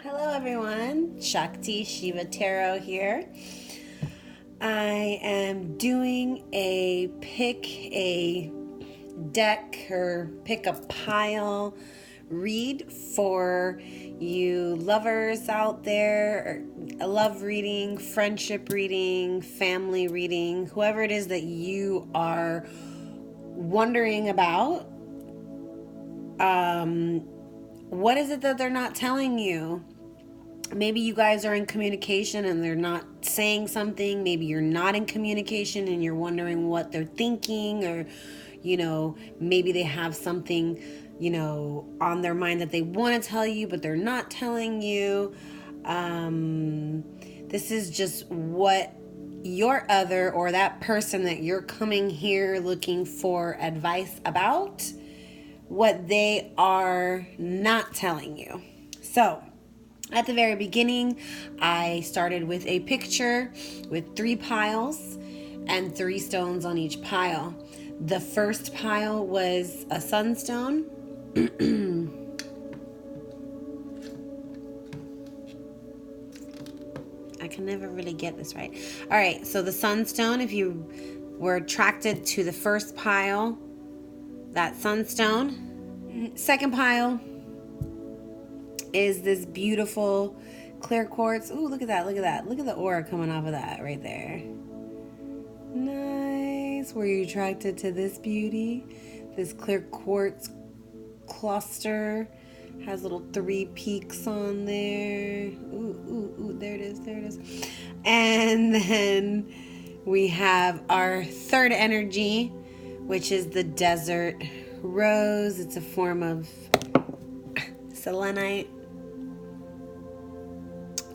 Hello everyone, ShaktiShivaTarot here. I am doing a pick a deck or pick a pile read for you lovers out there, a love reading, friendship reading, family reading, whoever it is that you are wondering about. What is it that they're not telling you? Maybe you guys are in communication and they're not saying something. Maybe you're not in communication and you're wondering what they're thinking, or, maybe they have something, on their mind that they want to tell you, but they're not telling you. This is just what your other or that person that you're coming here looking for advice about, what they are not telling you. So, at the very beginning, I started with a picture with 3 piles and 3 stones on each pile. The first pile was a sunstone. I can never really get this right. All right, so the sunstone, if you were attracted to the first pile, that sunstone. Second pile is this beautiful clear quartz. Ooh, look at that, look at that. Look at the aura coming off of that right there. Nice. Were you attracted to this beauty? This clear quartz cluster has little 3 peaks on there. Ooh, there it is, there it is. And then we have our third energy, which is the desert rose. It's a form of selenite.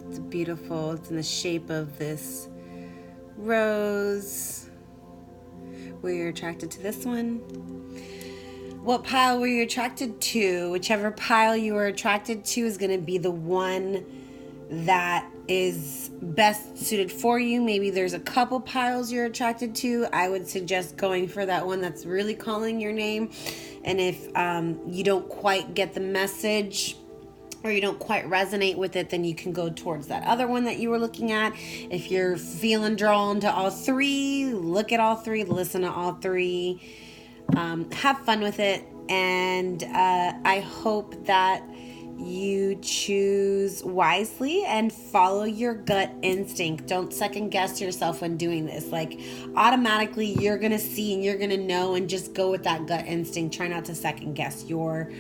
It's beautiful. It's in the shape of this rose. Were you attracted to this one? What pile were you attracted to? Whichever pile you were attracted to is going to be the one that is best suited for you. Maybe there's a couple piles you're attracted to. I would suggest going for that one that's really calling your name. And if you don't quite get the message, or you don't quite resonate with it, then you can go towards that other one that you were looking at. If you're feeling drawn to all 3, look at all 3, listen to all 3, have fun with it, and I hope that you choose wisely and follow your gut instinct. Don't second guess yourself when doing this. Like, automatically you're gonna see and you're gonna know, and just go with that gut instinct. Try not to second guess your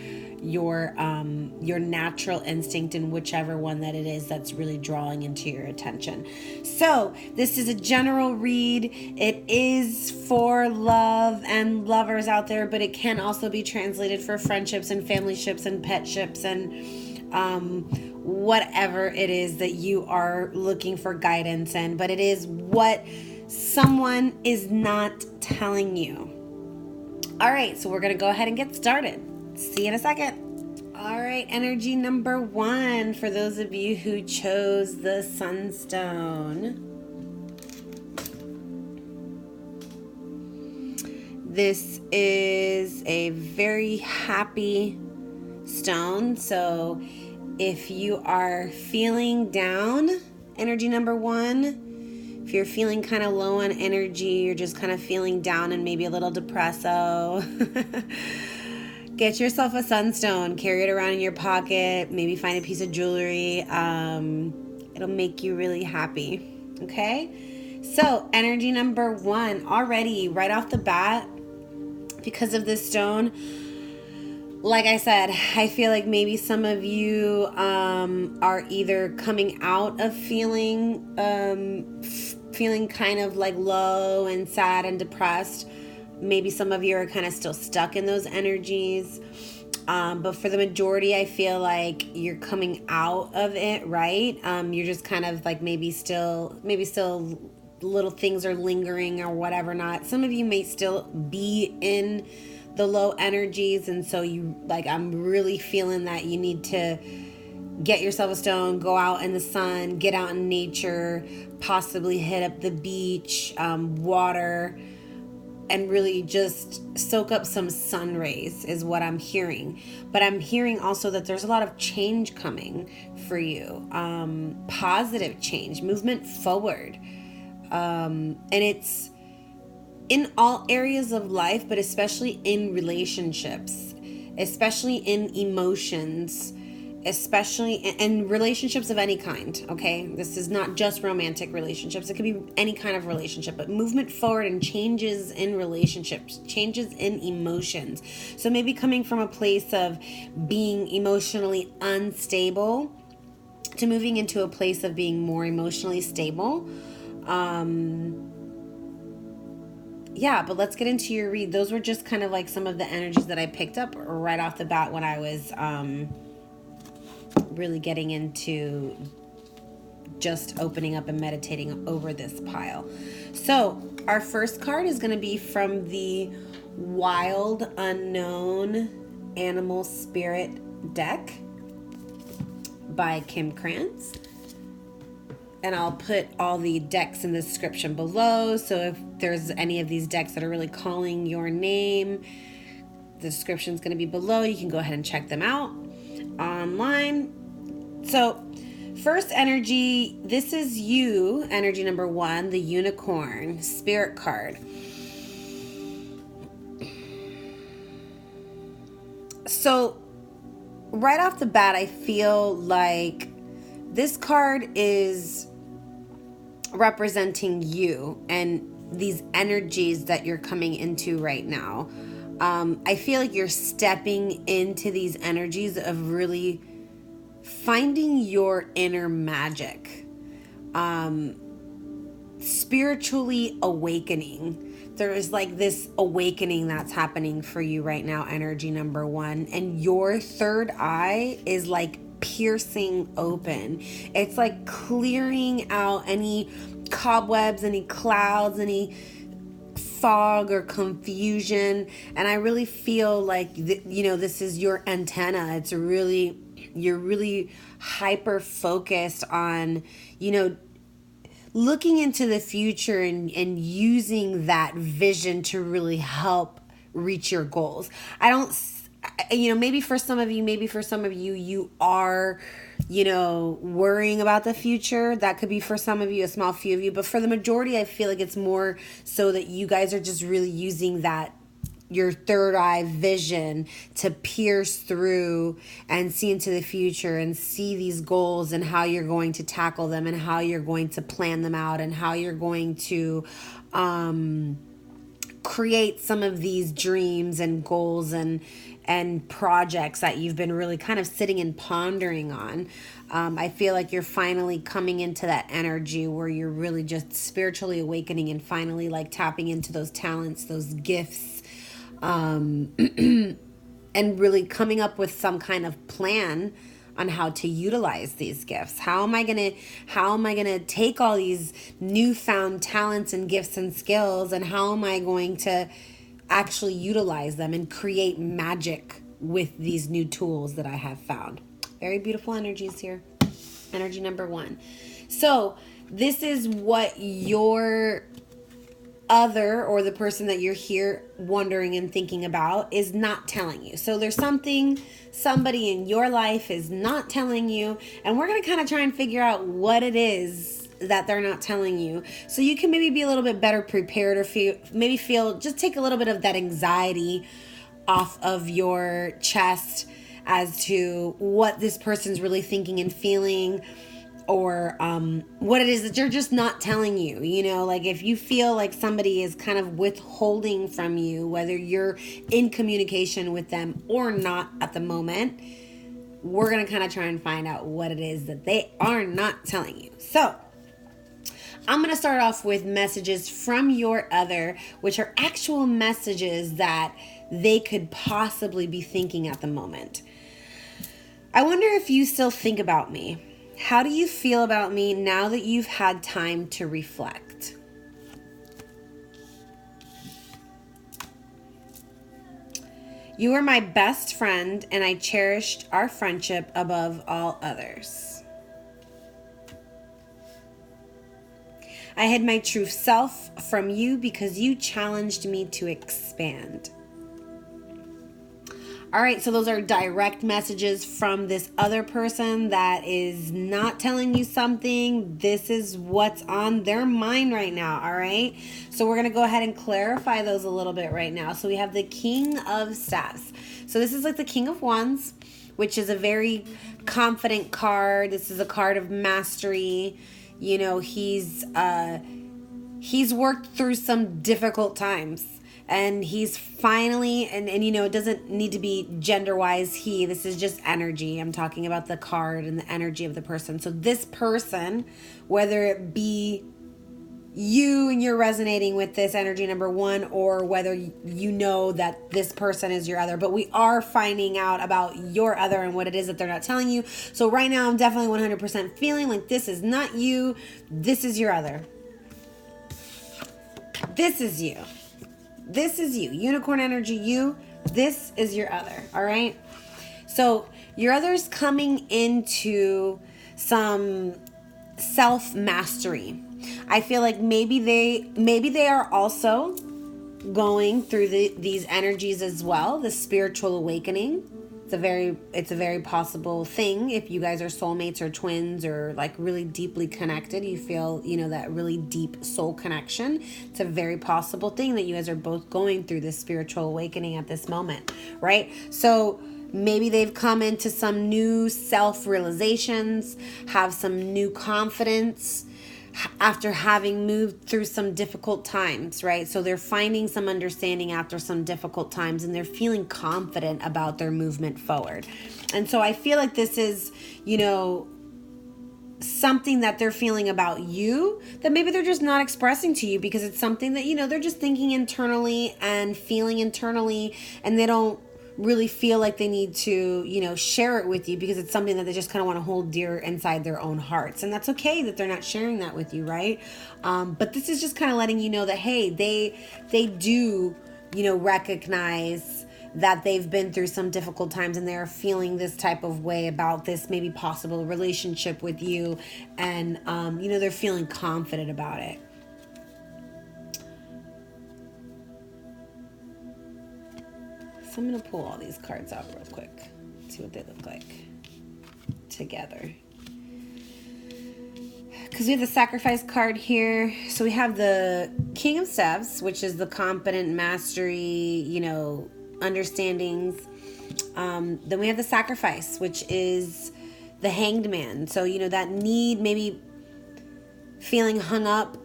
natural instinct in whichever one that it is that's really drawing into your attention. So this is a general read. It is for love and lovers out there, but it can also be translated for friendships and family ships and pet ships and whatever it is that you are looking for guidance in. But it is what someone is not telling you. All right, so we're gonna go ahead and get started. See you in a second. All right, energy number 1 for those of you who chose the sunstone. This is a very happy stone. So if you are feeling down, energy number 1, if you're feeling kind of low on energy, you're just kind of feeling down and maybe a little depresso, get yourself a sunstone, carry it around in your pocket, maybe find a piece of jewelry. It'll make you really happy, okay? So energy number 1, already right off the bat, because of this stone, like I said, I feel like maybe some of you are either coming out of feeling kind of like low and sad and depressed. Maybe some of you are kind of still stuck in those energies. But for the majority, I feel like you're coming out of it, right? You're just kind of like maybe still little things are lingering or whatever not. Some of you may still be in the low energies, and so you like, I'm really feeling that you need to get yourself a stone, go out in the sun, get out in nature, possibly hit up the beach, water, and really just soak up some sun rays is what I'm hearing. But I'm hearing also that there's a lot of change coming for you. Positive change, movement forward. And it's in all areas of life, but especially in relationships, especially in emotions, especially in relationships of any kind, okay? This is not just romantic relationships. It could be any kind of relationship, but movement forward and changes in relationships, changes in emotions. So maybe coming from a place of being emotionally unstable to moving into a place of being more emotionally stable. Yeah, but let's get into your read. Those were just kind of like some of the energies that I picked up right off the bat when I was really getting into just opening up and meditating over this pile. So our first card is going to be from the Wild Unknown Animal Spirit deck by Kim Krantz. And I'll put all the decks in the description below. So if there's any of these decks that are really calling your name, the description is going to be below. You can go ahead and check them out online. So first energy, this is you, energy number 1, the Unicorn Spirit card. So right off the bat, I feel like this card is representing you and these energies that you're coming into right now. I feel like you're stepping into these energies of really finding your inner magic, spiritually awakening. There is like this awakening that's happening for you right now, energy number 1, and your third eye is like piercing open. It's like clearing out any cobwebs, any clouds, any fog or confusion. And I really feel like this is your antenna. It's really, you're really hyper focused on looking into the future and using that vision to really help reach your goals. I don't maybe for some of you, you are, worrying about the future. That could be for some of you, a small few of you. But for the majority, I feel like it's more so that you guys are just really using that, your third eye vision, to pierce through and see into the future and see these goals and how you're going to tackle them and how you're going to plan them out and how you're going to create some of these dreams and goals and projects that you've been really kind of sitting and pondering on. I feel like you're finally coming into that energy where you're really just spiritually awakening and finally like tapping into those talents, those gifts, and really coming up with some kind of plan on how to utilize these gifts. How am I gonna take all these newfound talents and gifts and skills, and how am I going to actually utilize them and create magic with these new tools that I have found? Very beautiful energies here. Energy number 1. So this is what your other, or the person that you're here wondering and thinking about, is not telling you. So there's somebody in your life is not telling you, and we're going to kind of try and figure out what it is that they're not telling you, so you can maybe be a little bit better prepared, or just take a little bit of that anxiety off of your chest as to what this person's really thinking and feeling, or what it is that you're just not telling you. Like if you feel like somebody is kind of withholding from you, whether you're in communication with them or not at the moment, we're going to kind of try and find out what it is that they are not telling you. So I'm going to start off with messages from your other, which are actual messages that they could possibly be thinking at the moment. I wonder if you still think about me. How do you feel about me now that you've had time to reflect? You were my best friend, and I cherished our friendship above all others. I hid my true self from you because you challenged me to expand. All right, so those are direct messages from this other person that is not telling you something. This is what's on their mind right now, all right? So we're going to go ahead and clarify those a little bit right now. So we have the King of Staves. So this is like the King of Wands, which is a very confident card. This is a card of mastery. You know, he's worked through some difficult times. And he's finally, and you know, it doesn't need to be gender-wise he. This is just energy. I'm talking about the card and the energy of the person. So this person, whether it be you and you're resonating with this energy, number one, or whether you know that this person is your other. But we are finding out about your other and what it is that they're not telling you. So right now, I'm definitely 100% feeling like this is not you. This is your other. This is you. This is you. Unicorn energy, you. This is your other. All right. So your other's coming into some self-mastery. I feel like maybe they are also going through these energies as well. The spiritual awakening. It's a very possible thing if you guys are soulmates or twins or like really deeply connected. You feel, you know, that really deep soul connection. It's a very possible thing that you guys are both going through this spiritual awakening at this moment, right? So maybe they've come into some new self-realizations, have some new confidence after having moved through some difficult times, right? So they're finding some understanding after some difficult times, and they're feeling confident about their movement forward. And so I feel like this is, you know, something that they're feeling about you that maybe they're just not expressing to you because it's something that, you know, they're just thinking internally and feeling internally, and they don't really feel like they need to, you know, share it with you because it's something that they just kind of want to hold dear inside their own hearts. And that's okay that they're not sharing that with you, right? But this is just kind of letting you know that, hey, they do, you know, recognize that they've been through some difficult times and they're feeling this type of way about this maybe possible relationship with you. And, you know, they're feeling confident about it. So I'm going to pull all these cards out real quick, see what they look like together. Because we have the Sacrifice card here. So we have the King of Staves, which is the competent mastery, you know, understandings. Then we have the Sacrifice, which is the Hanged Man. So, you know, that need, maybe feeling hung up,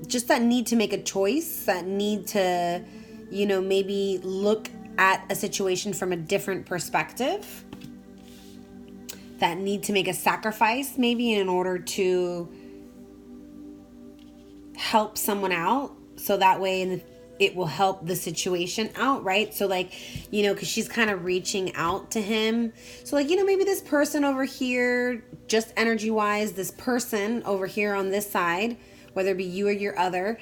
just that need to make a choice, that need to, you know, maybe look at a situation from a different perspective, that need to make a sacrifice maybe in order to help someone out. So that way it will help the situation out, right? So like, you know, because she's kind of reaching out to him. So like, you know, maybe this person over here, just energy wise, this person over here on this side, whether it be you or your other,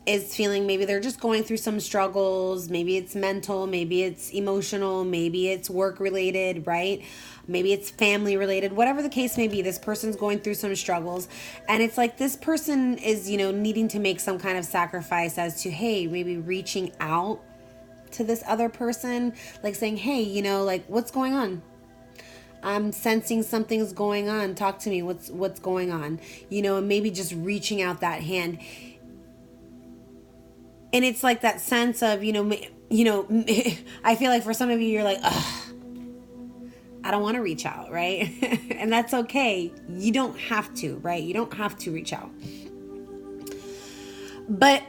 is feeling maybe they're just going through some struggles. Maybe it's mental, maybe it's emotional, maybe it's work related, right? Maybe it's family related, whatever the case may be. This person's going through some struggles, and it's like this person is, you know, needing to make some kind of sacrifice as to, hey, maybe reaching out to this other person, like saying, hey, you know, like, what's going on? I'm sensing something's going on. Talk to me. What's going on? You know, and maybe just reaching out that hand. And it's like that sense of, you know, I feel like for some of you, you're like, ugh, I don't want to reach out, right? And that's okay. You don't have to, right? You don't have to reach out. But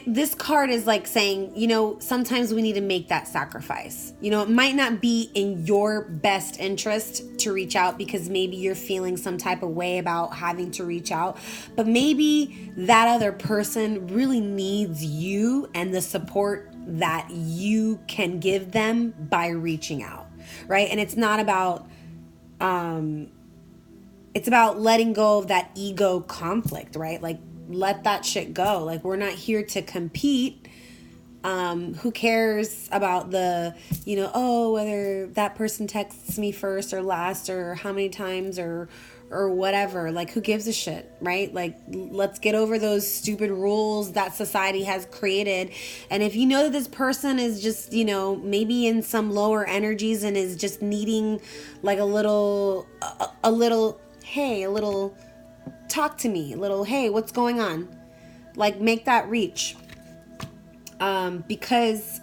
this card is like saying, you know, sometimes we need to make that sacrifice. You know, it might not be in your best interest to reach out because maybe you're feeling some type of way about having to reach out, but maybe that other person really needs you and the support that you can give them by reaching out, right? And it's not about, it's about letting go of that ego conflict, right? Like, let that shit go. Like, we're not here to compete. Who cares about the, you know, oh, whether that person texts me first or last or how many times or or whatever. Like, who gives a shit, right? Like, let's get over those stupid rules that society has created. And if you know that this person is just, maybe in some lower energies and is just needing like a little hey, a little talk to me, a little, hey, what's going on? Like, make that reach. Because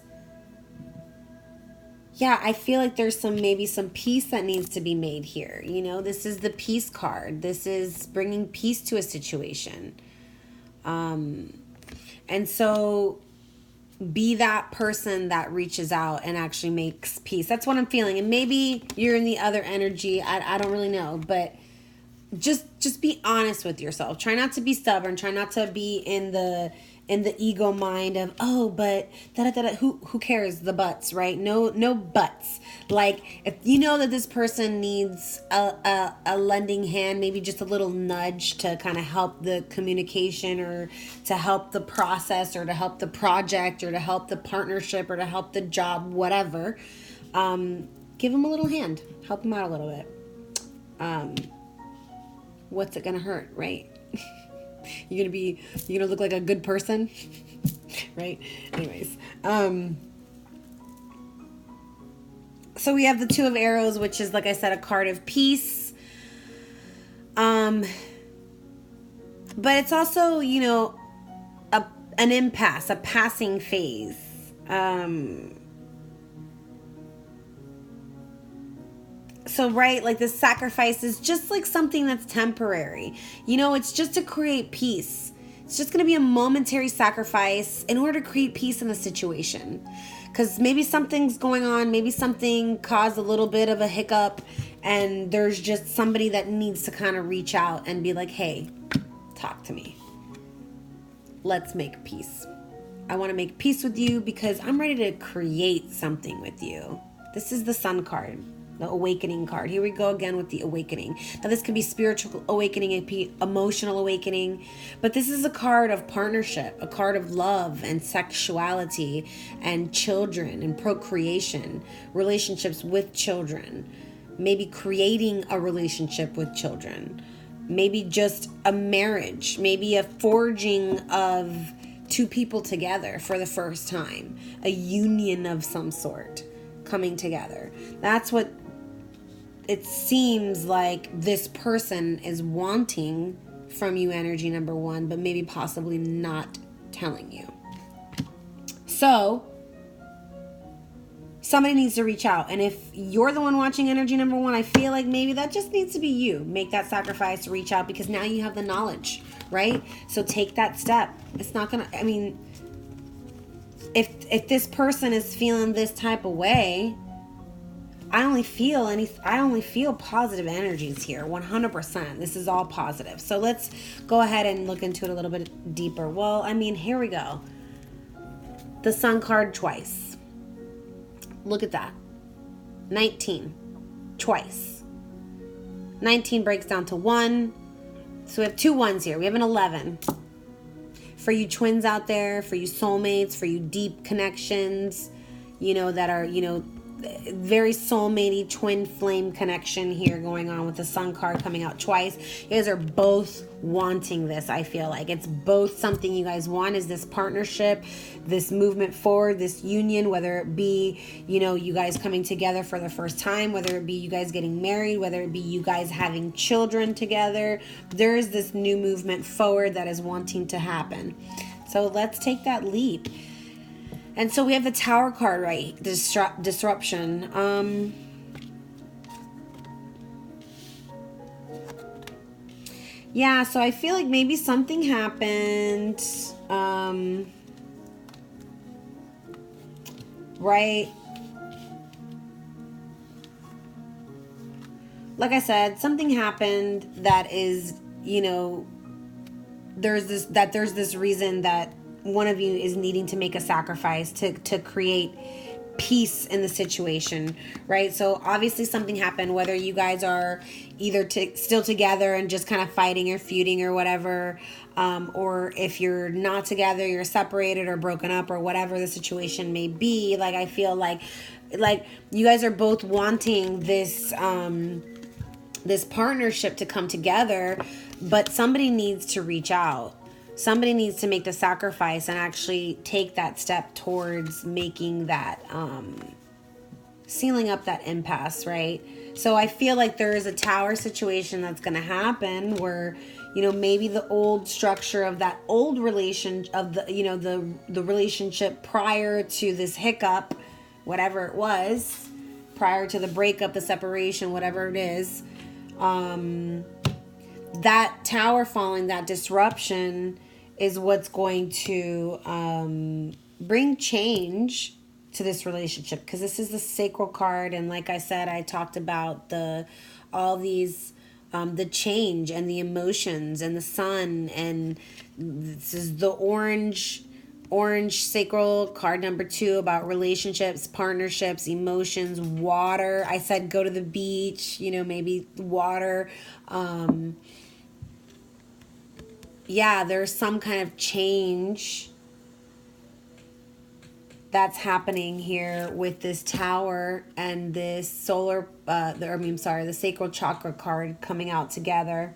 yeah, I feel like there's maybe some peace that needs to be made here. This is the peace card. This is bringing peace to a situation. And so be that person that reaches out and actually makes peace. That's what I'm feeling. And maybe you're in the other energy. I don't really know, but just be honest with yourself. Try not to be stubborn. Try not to be in the ego mind of, oh, but who cares, the buts, right? No buts. Like, if you know that this person needs a lending hand, maybe just a little nudge to kind of help the communication, or to help the process, or to help the project, or to help the partnership, or to help the job, whatever, give them a little hand. Help them out a little bit. What's it gonna hurt, right? You're gonna look like a good person, right? Anyways, so we have the Two of Arrows, which is, like I said, a card of peace. But it's also, an impasse, a passing phase. So, right, like, this sacrifice is just like something that's temporary. It's just to create peace. It's just going to be a momentary sacrifice in order to create peace in the situation. Because maybe something's going on. Maybe something caused a little bit of a hiccup. And there's just somebody that needs to kind of reach out and be like, hey, talk to me. Let's make peace. I want to make peace with you because I'm ready to create something with you. This is the Sun card. The awakening card. Here we go again with the awakening. Now, this could be spiritual awakening, emotional awakening, but this is a card of partnership, a card of love and sexuality and children and procreation, relationships with children, maybe creating a relationship with children, maybe just a marriage, maybe a forging of two people together for the first time, a union of some sort coming together. That's what it seems like this person is wanting from you, energy number one, but maybe possibly not telling you. So somebody needs to reach out. And if you're the one watching energy number one, I feel like maybe that just needs to be you. Make that sacrifice, reach out, because now you have the knowledge, right? So take that step. It's not gonna, if this person is feeling this type of way, I only feel positive energies here, 100%. This is all positive. So let's go ahead and look into it a little bit deeper. Well, here we go. The Sun card twice. Look at that. 19. Twice. 19 breaks down to 1. So we have 2 1s here. We have an 11. For you twins out there, for you soulmates, for you deep connections, that are, very soulmatey twin flame connection here going on with the Sun card coming out twice. You guys are both wanting this. I feel like it's both something you guys want, is this partnership, this movement forward, this union, whether it be, you guys coming together for the first time, whether it be you guys getting married, whether it be you guys having children together. There is this new movement forward that is wanting to happen. So let's take that leap. And so we have the Tower card, right? Disruption. Yeah, so I feel like maybe something happened. Right? Like I said, something happened that is, there's this reason that one of you is needing to make a sacrifice to create peace in the situation, right? So obviously something happened, whether you guys are either still together and just kind of fighting or feuding or whatever, or if you're not together, you're separated or broken up or whatever the situation may be. Like, I feel like you guys are both wanting this this partnership to come together, but somebody needs to reach out. Somebody needs to make the sacrifice and actually take that step towards making that, sealing up that impasse, right? So I feel like there is a tower situation that's going to happen where, maybe the old structure of that old relation of the relationship prior to this hiccup, whatever it was, prior to the breakup, the separation, whatever it is, that tower falling, that disruption is what's going to bring change to this relationship, because this is the sacral card, and like I said, I talked about the change and the emotions and the sun, and this is the orange sacral card number 2 about relationships, partnerships, emotions, water. I said go to the beach, maybe water. There's some kind of change that's happening here with this tower and this the sacral chakra card coming out together.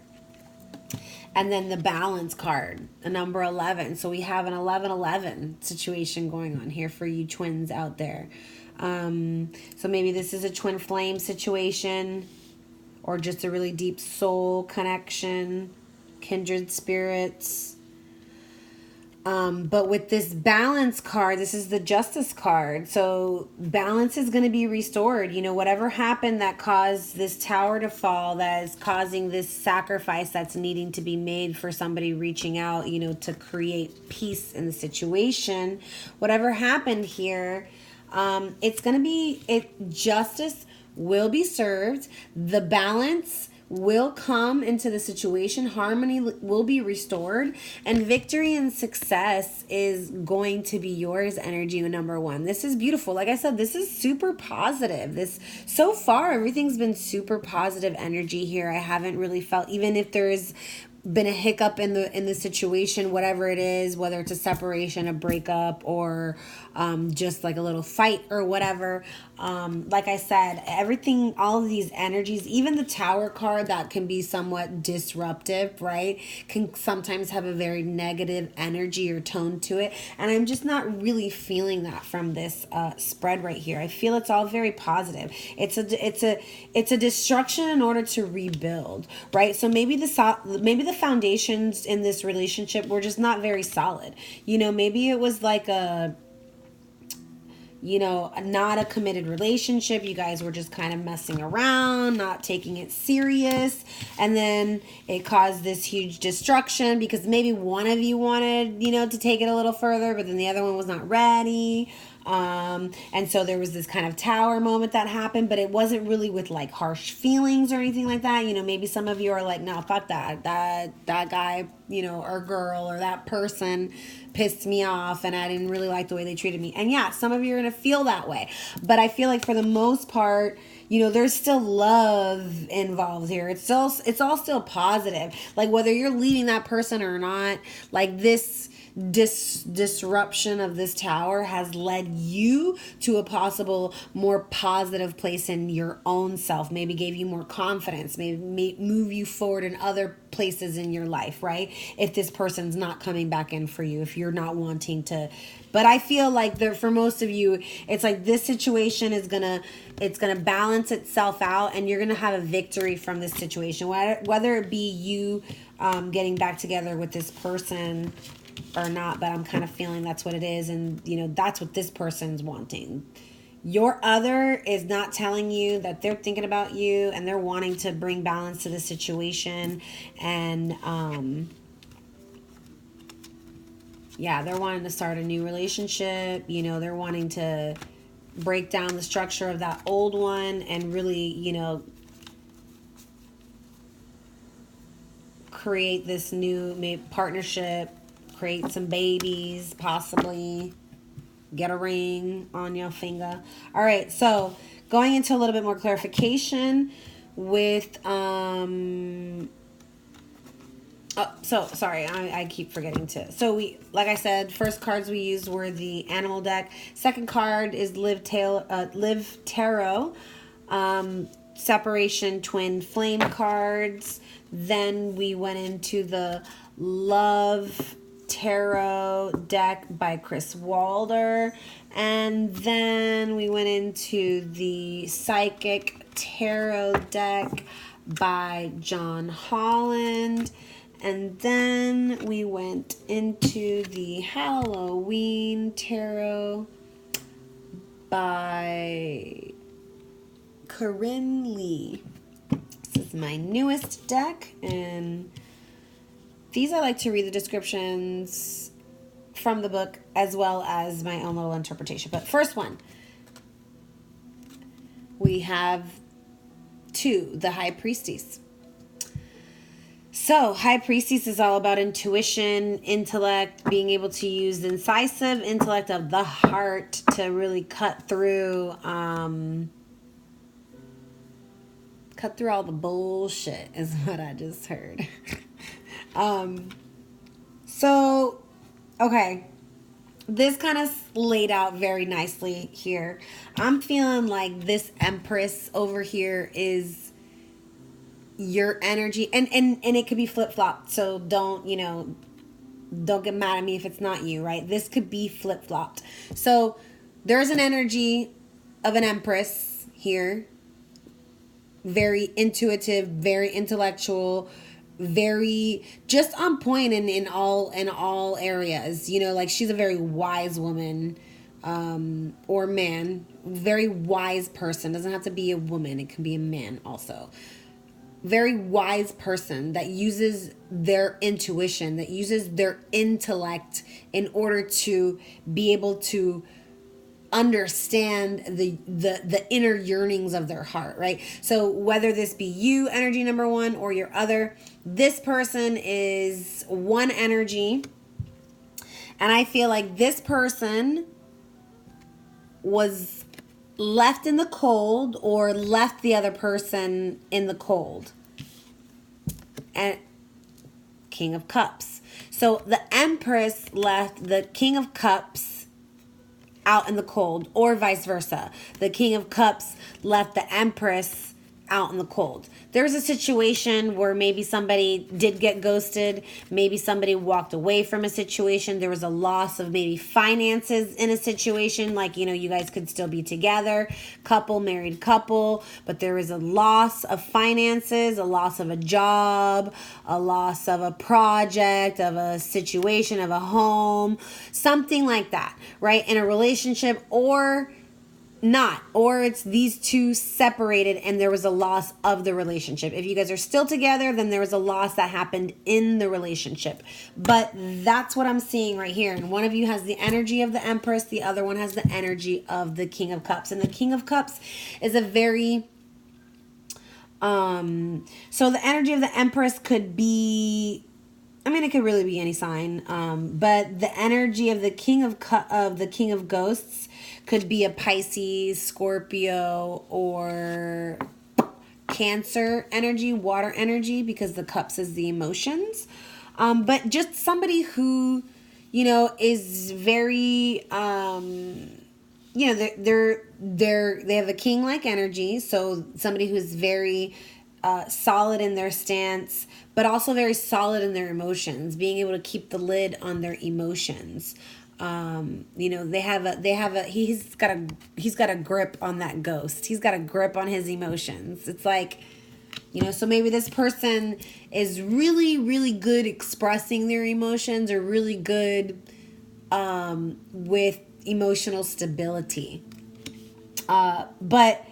And then the balance card, the number 11. So we have an 11-11 situation going on here for you twins out there. So maybe this is a twin flame situation, or just a really deep soul connection, kindred spirits. But with this balance card, this is the justice card. So balance is going to be restored. Whatever happened that caused this tower to fall, that is causing this sacrifice that's needing to be made for somebody reaching out, to create peace in the situation. Whatever happened here, it's going to be, justice will be served. The balance will come into the situation, harmony will be restored, and victory and success is going to be yours, energy number 1. This is beautiful. Like I said, this is super positive. So far, everything's been super positive energy here. I haven't really felt, even if there's been a hiccup in the situation, whatever it is, whether it's a separation, a breakup, or just like a little fight or whatever. Like I said, everything, all of these energies, even the tower card that can be somewhat disruptive, right, can sometimes have a very negative energy or tone to it. And I'm just not really feeling that from this spread right here. I feel it's all very positive. It's a destruction in order to rebuild, right? So maybe the foundations in this relationship were just not very solid. Maybe it was like not a committed relationship. You guys were just kind of messing around, not taking it serious. And then it caused this huge destruction because maybe one of you wanted, to take it a little further, but then the other one was not ready. And so there was this kind of tower moment that happened, but it wasn't really with like harsh feelings or anything like that. Maybe some of you are like, no, fuck that guy, or girl, or that person pissed me off and I didn't really like the way they treated me. And yeah, some of you are going to feel that way, but I feel like for the most part, there's still love involved here. It's all still positive. Like whether you're leaving that person or not, like this disruption of this tower has led you to a possible more positive place in your own self, maybe gave you more confidence, maybe move you forward in other places in your life, right? If this person's not coming back in for you, if you're not wanting to. But I feel like for most of you, it's like this situation is gonna balance itself out, and you're gonna have a victory from this situation, whether it be you getting back together with this person or not. But I'm kind of feeling that's what it is, and that's what this person's wanting. Your other is not telling you that they're thinking about you and they're wanting to bring balance to the situation, and they're wanting to start a new relationship. They're wanting to break down the structure of that old one and really, create this new partnership, create some babies, possibly get a ring on your finger. All right, so going into a little bit more clarification with I keep forgetting to. So like I said, first cards we used were the animal deck. Second card is Live Tarot. separation twin flame cards. Then we went into the Love Tarot deck by Chris Walder. And then we went into the Psychic Tarot deck by John Holland. And then we went into the Halloween Tarot by Corinne Lee. This is my newest deck, and these I like to read the descriptions from the book as well as my own little interpretation. But first one, we have 2, the High Priestess. So, High Priestess is all about intuition, intellect, being able to use the incisive intellect of the heart to really cut through all the bullshit, is what I just heard. So, okay. This kind of laid out very nicely here. I'm feeling like this Empress over here is your energy, and it could be flip-flopped, so don't get mad at me if it's not you, right? This could be flip-flopped. So there's an energy of an Empress here, very intuitive, very intellectual, very just on point in all areas, like she's a very wise woman, or man, very wise person. Doesn't have to be a woman, it can be a man also. Very wise person that uses their intuition, that uses their intellect in order to be able to understand the inner yearnings of their heart, right? So whether this be you, energy number 1, or your other, this person is one energy. And I feel like this person was left in the cold or left the other person in the cold. And King of Cups. So the Empress left the King of Cups out in the cold, or vice versa. The King of Cups left the Empress out in the cold. There's a situation where maybe somebody did get ghosted, maybe somebody walked away from a situation, there was a loss of maybe finances in a situation, like, you guys could still be together, married couple, but there is a loss of finances, a loss of a job, a loss of a project, of a situation, of a home, something like that, right? In a relationship, or not, or it's these two separated and there was a loss of the relationship. If you guys are still together, then there was a loss that happened in the relationship. But that's what I'm seeing right here. And one of you has the energy of the Empress, the other one has the energy of the King of Cups. And the King of Cups is a very so the energy of the Empress could be, it could really be any sign, but the energy of the King of Ghosts could be a Pisces, Scorpio, or Cancer energy, water energy, because the cups is the emotions. But just somebody who, is very, they have a king-like energy. So somebody who's very solid in their stance, but also very solid in their emotions, being able to keep the lid on their emotions. He's got a grip on that ghost. He's got a grip on his emotions. It's like, so maybe this person is really, really good expressing their emotions, or really good with emotional stability. But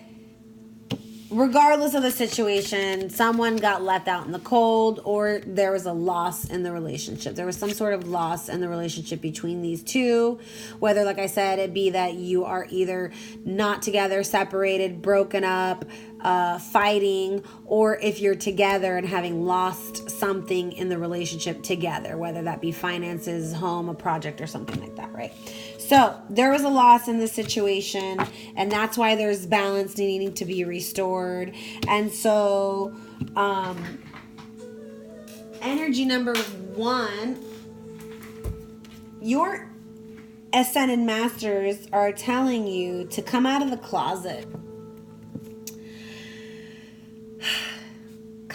regardless of the situation, someone got left out in the cold, or there was a loss in the relationship. There was some sort of loss in the relationship between these two. Whether, like I said, it be that you are either not together, separated, broken up, fighting, or if you're together and having lost something in the relationship together, whether that be finances, home, a project, or something like that, right? So there was a loss in this situation, and that's why there's balance needing to be restored. And so energy number 1, your Ascended Masters are telling you to come out of the closet.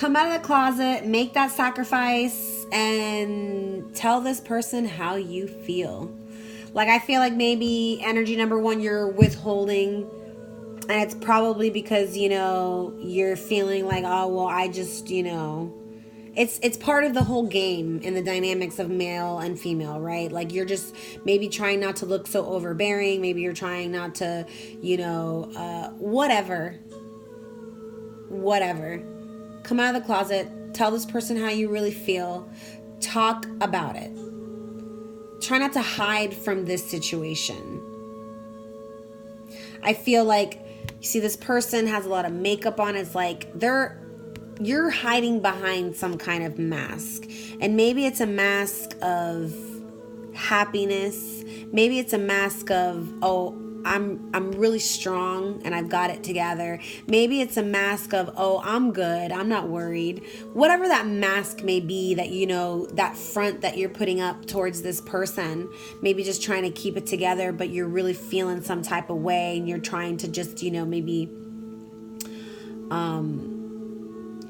come out of the closet, make that sacrifice, and tell this person how you feel. Like, I feel like maybe energy number 1, you're withholding, and it's probably because, you're feeling like, oh, well, I just, it's part of the whole game in the dynamics of male and female, right? Like, you're just maybe trying not to look so overbearing. Maybe you're trying not to, whatever. Come out of the closet. Tell this person how you really feel. Talk about it. Try not to hide from this situation. I feel like, you see, this person has a lot of makeup on. It's like you're hiding behind some kind of mask. And maybe it's a mask of happiness. Maybe it's a mask of, oh, I'm really strong and I've got it together. Maybe it's a mask of, oh, I'm good, I'm not worried. Whatever that mask may be that, that front that you're putting up towards this person, maybe just trying to keep it together, but you're really feeling some type of way and you're trying to just, maybe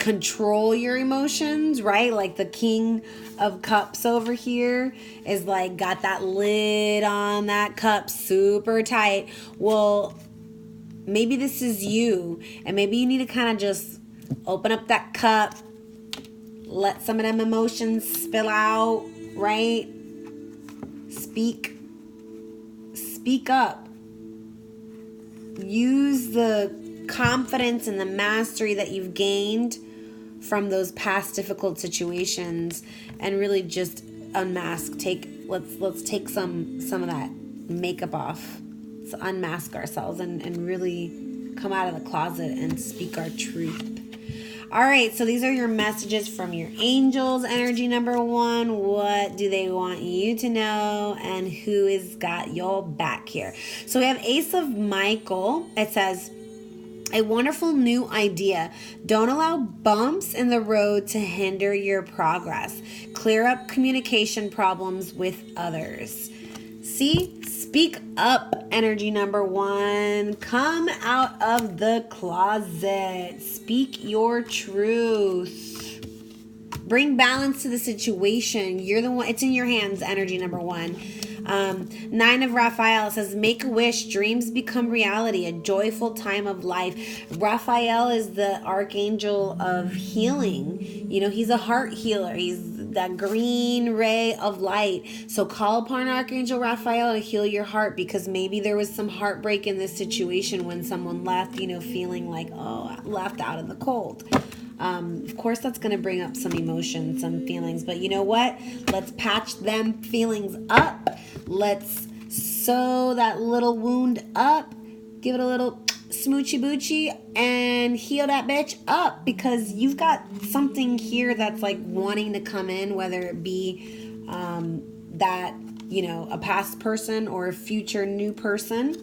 control your emotions, right? Like the King of Cups over here is like got that lid on that cup super tight. Well, maybe this is you, and maybe you need to kind of just open up that cup, let some of them emotions spill out, right? Speak up. Use the confidence and the mastery that you've gained from those past difficult situations and really just unmask. Let's take some of that makeup off. Let's unmask ourselves and really come out of the closet and speak our truth. All right, so these are your messages from your angels. Energy number 1, what do they want you to know, and who has got your back here? So we have Ace of Michael. It says, a wonderful new idea. Don't allow bumps in the road to hinder your progress. Clear up communication problems with others. See? Speak up, energy number 1. Come out of the closet. Speak your truth. Bring balance to the situation. You're the one. It's in your hands, energy number 1. 9 of Raphael says, make a wish, dreams become reality, a joyful time of life. Raphael is the archangel of healing. He's a heart healer. He's that green ray of light. So call upon Archangel Raphael to heal your heart, because maybe there was some heartbreak in this situation when someone left, feeling like, oh, left out in the cold. Of course, that's going to bring up some emotions, some feelings. But you know what? Let's patch them feelings up. Let's sew that little wound up. Give it a little smoochy boochie and heal that bitch up, because you've got something here that's like wanting to come in, whether it be that, a past person or a future new person,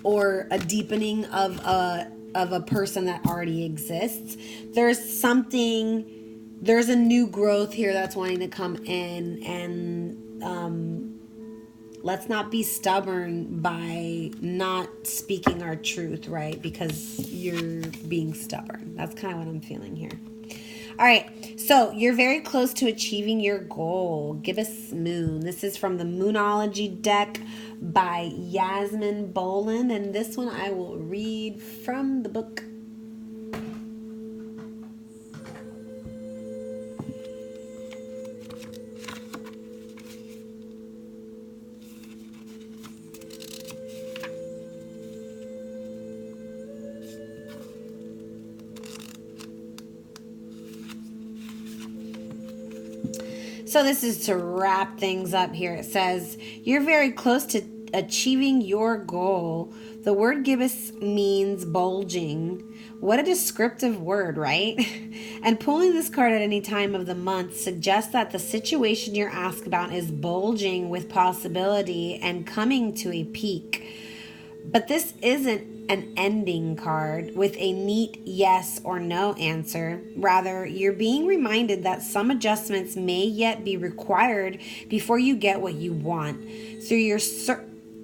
or a deepening of a person that already exists. There's a new growth here that's wanting to come in, and let's not be stubborn by not speaking our truth, right? Because you're being stubborn. That's kind of what I'm feeling here. All right, so you're very close to achieving your goal. Gibbous Moon. This is from the Moonology deck by Yasmin Boland, and this one I will read from the book. So this is to wrap things up here. It says, you're very close to achieving your goal. The word gibbous means bulging. What a descriptive word, right? And pulling this card at any time of the month suggests that the situation you're asked about is bulging with possibility and coming to a peak. But this isn't an ending card with a neat yes or no answer. Rather, you're being reminded that some adjustments may yet be required before you get what you want.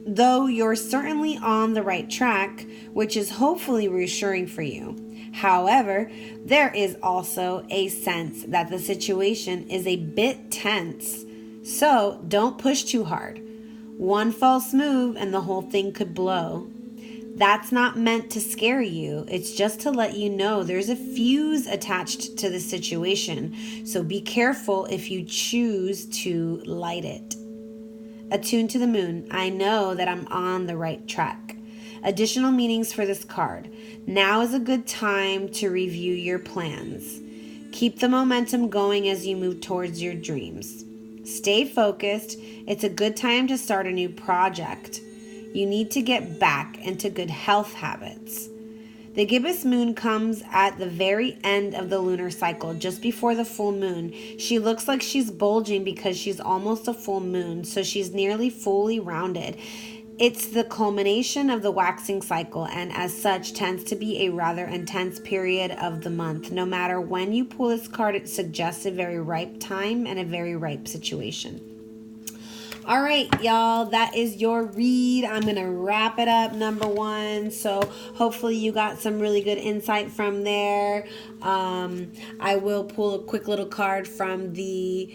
Though you're certainly on the right track, which is hopefully reassuring for you. However, there is also a sense that the situation is a bit tense. So don't push too hard. One false move and the whole thing could blow. That's not meant to scare you. It's just to let you know there's a fuse attached to the situation. So be careful if you choose to light it. Attuned to the moon. I know that I'm on the right track. Additional meanings for this card. Now is a good time to review your plans. Keep the momentum going as you move towards your dreams. Stay focused. It's a good time to start a new project. You need to get back into good health habits. The gibbous moon comes at the very end of the lunar cycle, just before the full moon. She looks like she's bulging because she's almost a full moon, so she's nearly fully rounded. It's the culmination of the waxing cycle, and as such tends to be a rather intense period of the month. No matter when you pull this card, it suggests a very ripe time and a very ripe situation. All right, y'all, that is your read. I'm going to wrap it up, number one. So hopefully you got some really good insight from there. I will pull a quick little card from the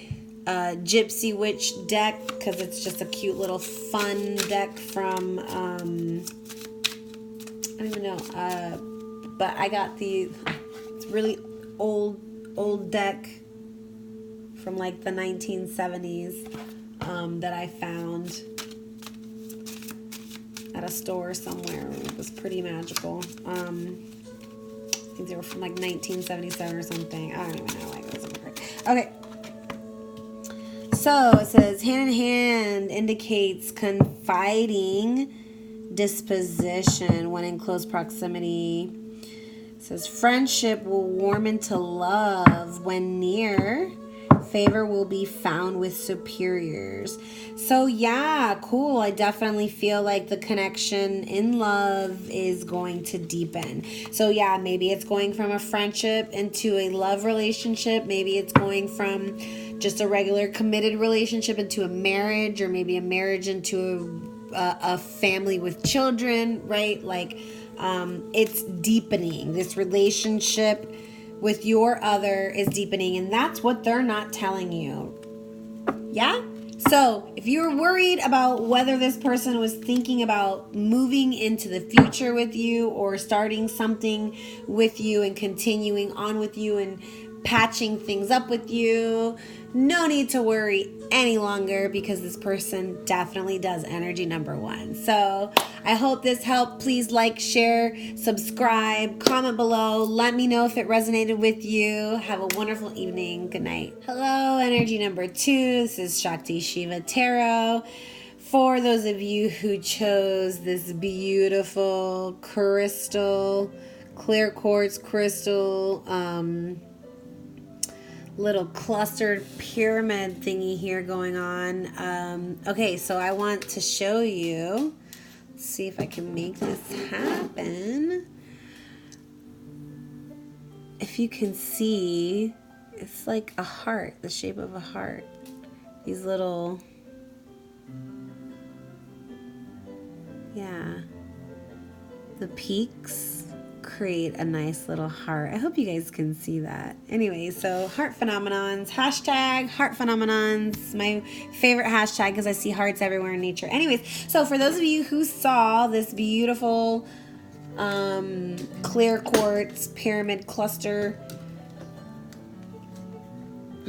Gypsy Witch deck because it's just a cute little fun deck from, I don't even know, but I got it's really old deck from like the 1970s. That I found at a store somewhere. It was pretty magical. I think they were from like 1977 or something. I don't even know. Like, it was okay. So it says hand in hand indicates confiding disposition when in close proximity. It says friendship will warm into love when near. Favor will be found with superiors. So yeah, cool. I definitely feel like the connection in love is going to deepen. So yeah, maybe it's going from a friendship into a love relationship. Maybe it's going from just a regular committed relationship into a marriage, or maybe a marriage into a family with children, right? Like it's deepening. This relationship with your other is deepening, and that's what they're not telling you. Yeah? So if you're worried about whether this person was thinking about moving into the future with you or starting something with you and continuing on with you and patching things up with you, no need to worry any longer, because this person definitely does energy number one. So I hope this helped. Please like, share, subscribe, comment below. Let me know if it resonated with you. Have a wonderful evening. Good night. Hello, energy number two. This is ShaktiShivaTarot. For those of you who chose this beautiful crystal, clear quartz crystal, little clustered pyramid thingy here going on. Okay, so I want to show you. Let's see if I can make this happen. If you can see, it's like a heart, the shape of a heart. These little, yeah, the peaks create a nice little heart. I hope you guys can see that. Anyway, so heart phenomenons, hashtag heart phenomenons, my favorite hashtag because I see hearts everywhere in nature. Anyways, so for those of you who saw this beautiful clear quartz pyramid cluster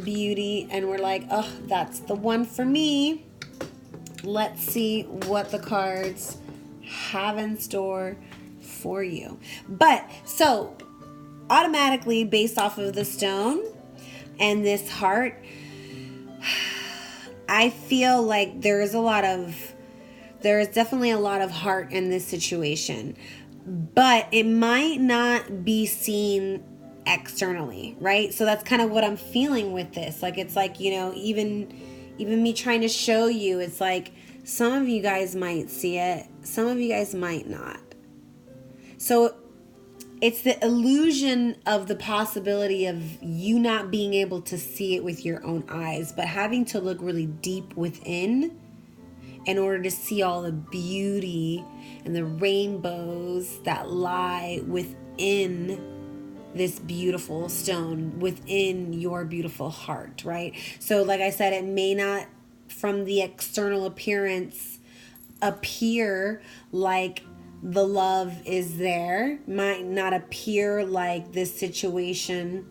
beauty and we're like, oh, that's the one for me, let's see what the cards have in store for you. But so automatically, based off of the stone and this heart, I feel like there is definitely a lot of heart in this situation, but it might not be seen externally, right? So that's kind of what I'm feeling with this. Like, it's like, you know, even me trying to show you, it's like some of you guys might see it, some of you guys might not. So it's the illusion of the possibility of you not being able to see it with your own eyes, but having to look really deep within in order to see all the beauty and the rainbows that lie within this beautiful stone within your beautiful heart, right? So like I said, it may not from the external appearance appear like the love is there, might not appear like this situation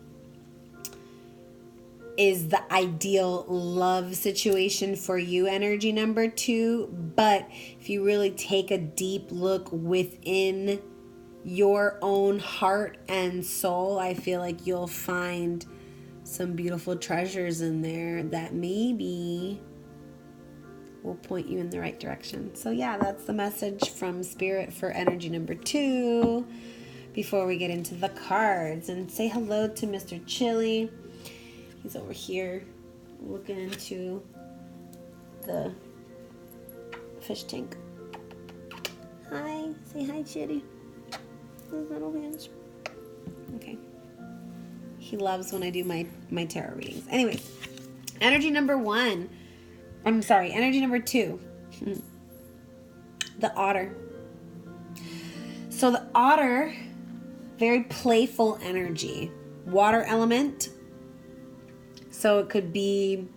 is the ideal love situation for you, energy number 2. But if you really take a deep look within your own heart and soul, I feel like you'll find some beautiful treasures in there that maybe will point you in the right direction. So yeah, that's the message from Spirit for energy number 2 before we get into the cards. And say hello to Mr. Chili. He's over here looking into the fish tank. Hi. Say hi, Chitty. His little hands. Okay. He loves when I do my tarot readings. Anyways, energy number 2. The otter. So the otter, very playful energy. Water element. So it could be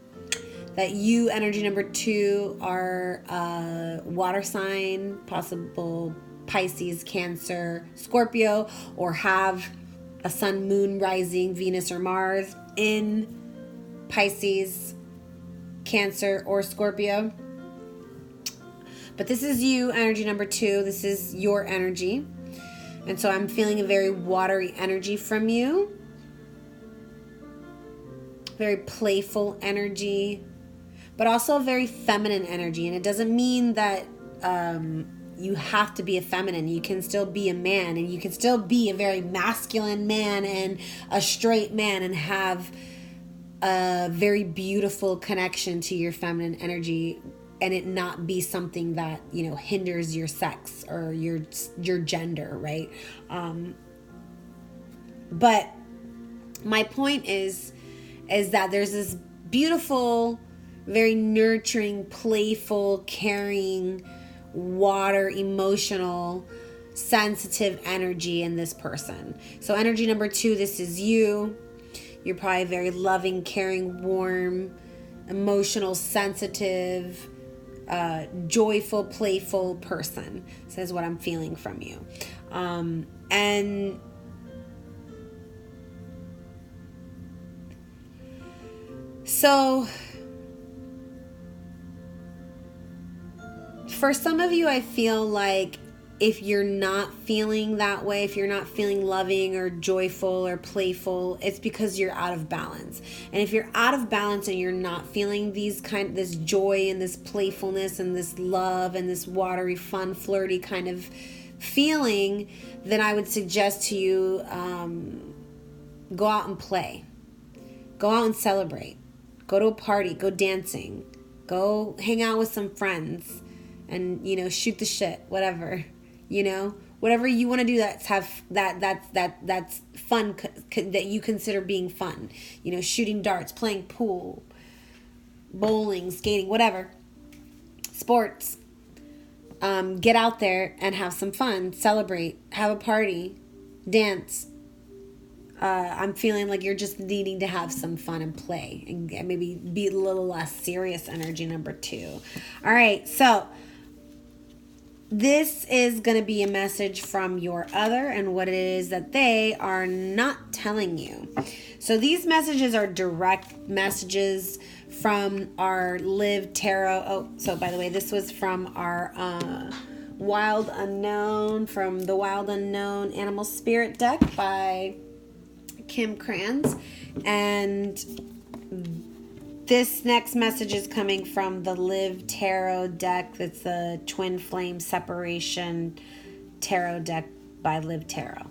that you, energy number 2, are a water sign, possible Pisces, Cancer, Scorpio, or have a sun, moon, rising, Venus, or Mars in Pisces, Cancer, or Scorpio. But this is you, energy number 2. This is your energy. And so I'm feeling a very watery energy from you. Very playful energy, but also a very feminine energy. And it doesn't mean that you have to be a feminine. You can still be a man, and you can still be a very masculine man and a straight man and have a very beautiful connection to your feminine energy, and it not be something that, you know, hinders your sex or your gender, right? But my point is that there's this beautiful, very nurturing, playful, caring, water, emotional, sensitive energy in this person. So energy number 2, this is you. You're probably a very loving, caring, warm, emotional, sensitive, joyful, playful person. So that's what I'm feeling from you. And so for some of you, I feel like if you're not feeling that way, if you're not feeling loving or joyful or playful, it's because you're out of balance. And if you're out of balance and you're not feeling this joy and this playfulness and this love and this watery, fun, flirty kind of feeling, then I would suggest to you, go out and play. Go out and celebrate. Go to a party. Go dancing. Go hang out with some friends and, you know, shoot the shit, whatever. You know, whatever you want to do that's fun, that you consider being fun. You know, shooting darts, playing pool, bowling, skating, whatever. Sports. Get out there and have some fun. Celebrate. Have a party. Dance. I'm feeling like you're just needing to have some fun and play and maybe be a little less serious, energy number 2. All right, so this is going to be a message from your other and what it is that they are not telling you. So these messages are direct messages from our Live Tarot. Oh, so by the way, this was from our Wild Unknown, from the Wild Unknown Animal Spirit deck by Kim Kranz. And this next message is coming from the Live Tarot deck. That's the Twin Flame Separation Tarot deck by Live Tarot.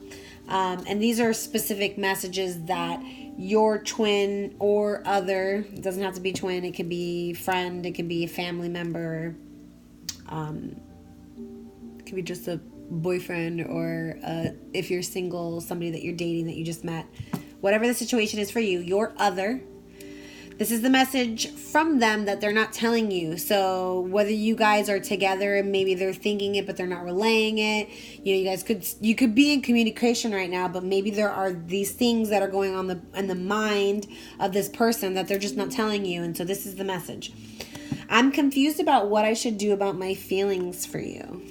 And these are specific messages that your twin or other, it doesn't have to be twin, it could be friend, it could be a family member, it could be just a boyfriend, or if you're single, somebody that you're dating that you just met. Whatever the situation is for you, your other, This is the message from them that they're not telling you. So whether you guys are together and maybe they're thinking it, but they're not relaying it, you could be in communication right now, but maybe there are these things that are going on in the mind of this person that they're just not telling you. And so this is the message. I'm confused about what I should do about my feelings for you.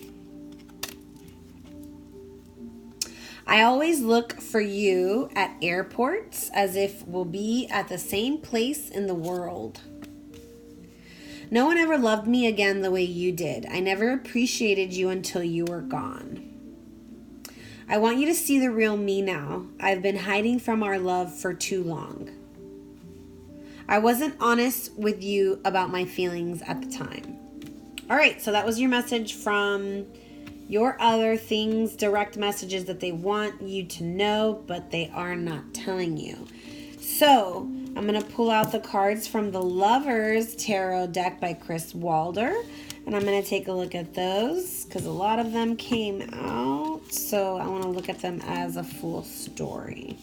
I always look for you at airports as if we'll be at the same place in the world. No one ever loved me again the way you did. I never appreciated you until you were gone. I want you to see the real me now. I've been hiding from our love for too long. I wasn't honest with you about my feelings at the time. All right, so that was your message from your other things, direct messages that they want you to know, but they are not telling you. So I'm going to pull out the cards from the Lovers Tarot deck by Chris Walder, and I'm going to take a look at those because a lot of them came out. So I want to look at them as a full story.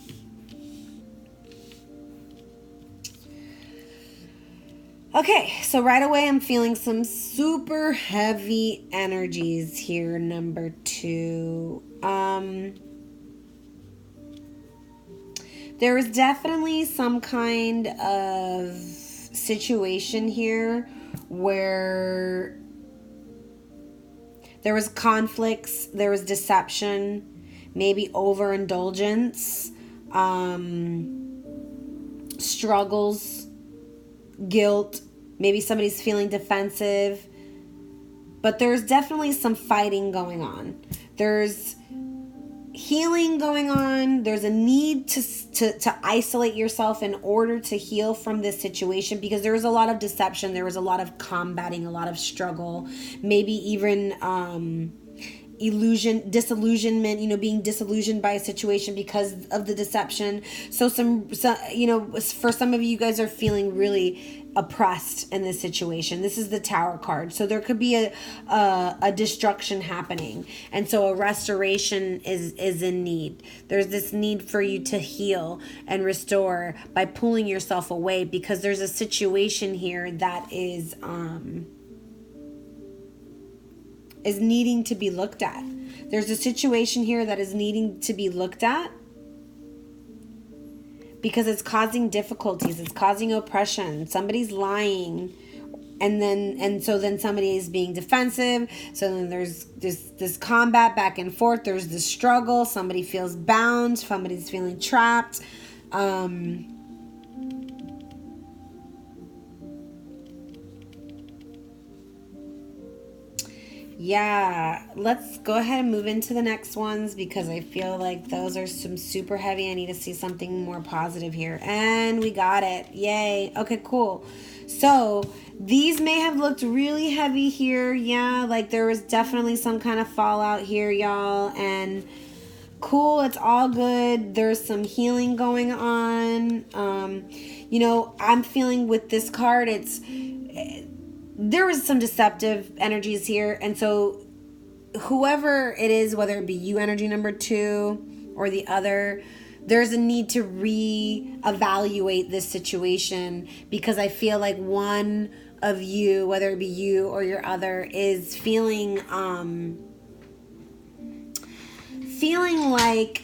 Okay, so right away I'm feeling some super heavy energies here, number 2. There was definitely some kind of situation here where there was conflicts, there was deception, maybe overindulgence, struggles, guilt, maybe somebody's feeling defensive, but there's definitely some fighting going on. There's healing going on. There's a need to isolate yourself in order to heal from this situation, because there was a lot of deception, there was a lot of combating, a lot of struggle, maybe even disillusionment, being disillusioned by a situation because of the deception. So for some of you guys are feeling really oppressed in this situation. This is the Tower card. So there could be a destruction happening. And so a restoration is in need. There's this need for you to heal and restore by pulling yourself away, because there's a situation here that is needing to be looked at. There's a situation here that is needing to be looked at because it's causing difficulties. It's causing oppression. Somebody's lying, and so then somebody is being defensive. So then there's this combat back and forth. There's this struggle. Somebody feels bound. Somebody's feeling trapped. Yeah, let's go ahead and move into the next ones, because I feel like those are some super heavy. I need to see something more positive here. And we got it. Yay. Okay, cool. So these may have looked really heavy here. Yeah, like there was definitely some kind of fallout here, y'all. And cool, it's all good. There's some healing going on. I'm feeling with this card, there was some deceptive energies here. And so whoever it is, whether it be you, energy number 2, or the other, there's a need to reevaluate this situation, because I feel like one of you, whether it be you or your other, is feeling like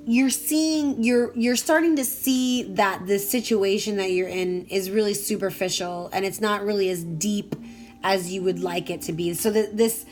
you're starting to see that the situation that you're in is really superficial, and it's not really as deep as you would like it to be. So this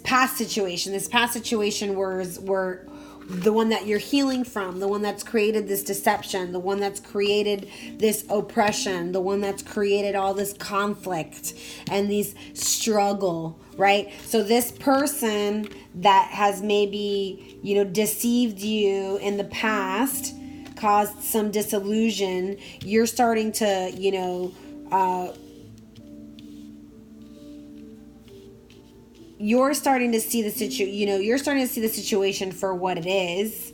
past situation were the one that you're healing from, the one that's created this deception, the one that's created this oppression, the one that's created all this conflict and these struggle, right? So this person that has maybe, deceived you in the past, caused some disillusion, you're starting to, you're starting to see the situation for what it is.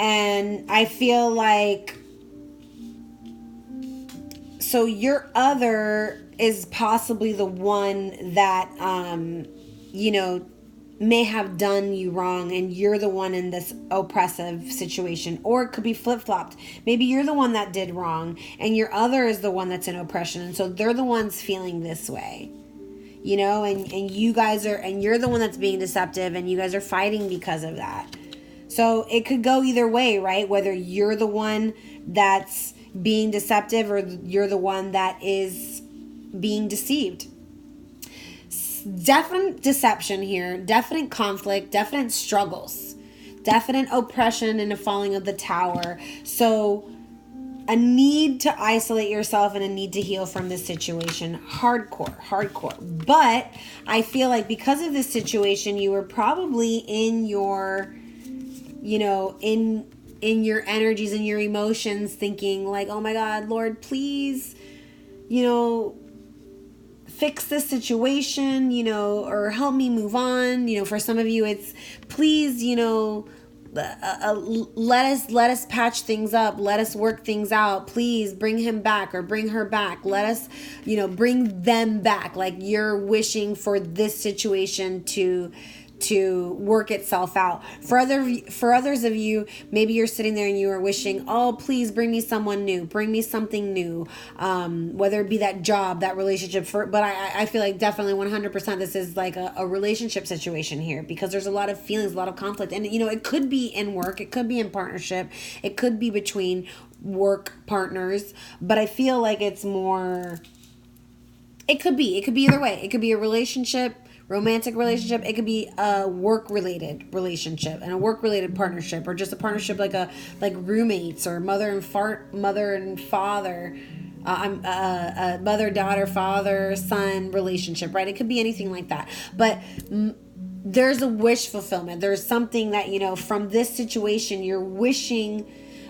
And I feel like, so your other is possibly the one that, may have done you wrong and you're the one in this oppressive situation. Or it could be flip-flopped. Maybe you're the one that did wrong and your other is the one that's in oppression, and so they're the ones feeling this way, you know, and you guys are, and you're the one that's being deceptive and you guys are fighting because of that. So it could go either way, right? Whether you're the one that's being deceptive or you're the one that is being deceived. Definite deception here, definite conflict, definite struggles, definite oppression and a falling of the tower. So a need to isolate yourself and a need to heal from this situation. Hardcore. But I feel like because of this situation, you were probably in your, you know, in your energies and your emotions thinking like, oh my God, Lord, please, you know, fix this situation, you know, or help me move on. You know, for some of you, it's please, you know, let us patch things up. Let us work things out. Please bring him back or bring her back. Let us, you know, bring them back. Like you're wishing for this situation to work itself out. For others of you, maybe you're sitting there and you are wishing, oh, please bring me someone new, bring me something new, whether it be that job, that relationship. But I feel like definitely 100% this is like a relationship situation here, because there's a lot of feelings, a lot of conflict, and you know, it could be in work, it could be in partnership, it could be between work partners, but I feel like it's more, it could be either way. It could be a relationship, romantic relationship. It could be a work-related relationship and a work-related partnership, or just a partnership like roommates or mother and father, mother, daughter, father, son relationship, right? It could be anything like that. But there's a wish fulfillment. There's something that, you know, from this situation, you're wishing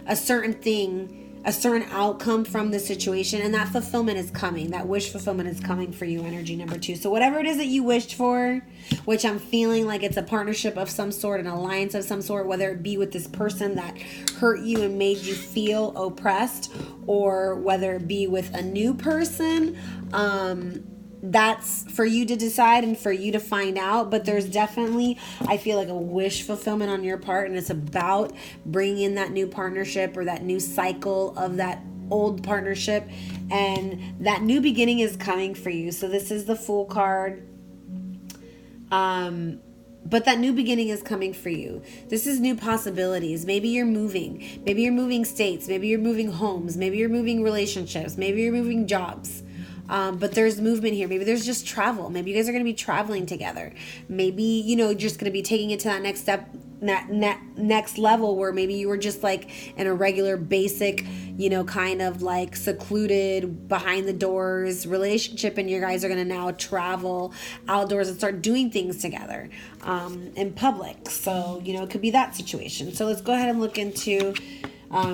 a certain thing, a certain outcome from the situation, and that fulfillment is coming. That wish fulfillment is coming for you, energy number 2. So whatever it is that you wished for, which I'm feeling like it's a partnership of some sort, an alliance of some sort, whether it be with this person that hurt you and made you feel oppressed, or whether it be with a new person, that's for you to decide and for you to find out. But there's definitely, I feel like, a wish fulfillment on your part, and it's about bringing in that new partnership or that new cycle of that old partnership, and that new beginning is coming for you. So this is the Fool card, but that new beginning is coming for you. This is new possibilities. Maybe you're moving states, maybe you're moving homes, maybe you're moving relationships, maybe you're moving jobs. But there's movement here. Maybe there's just travel. Maybe you guys are going to be traveling together. Maybe, you know, just going to be taking it to that next step, next level, where maybe you were just like in a regular basic, you know, kind of like secluded behind the doors relationship, and you guys are going to now travel outdoors and start doing things together in public. So, you know, it could be that situation. So let's go ahead and look into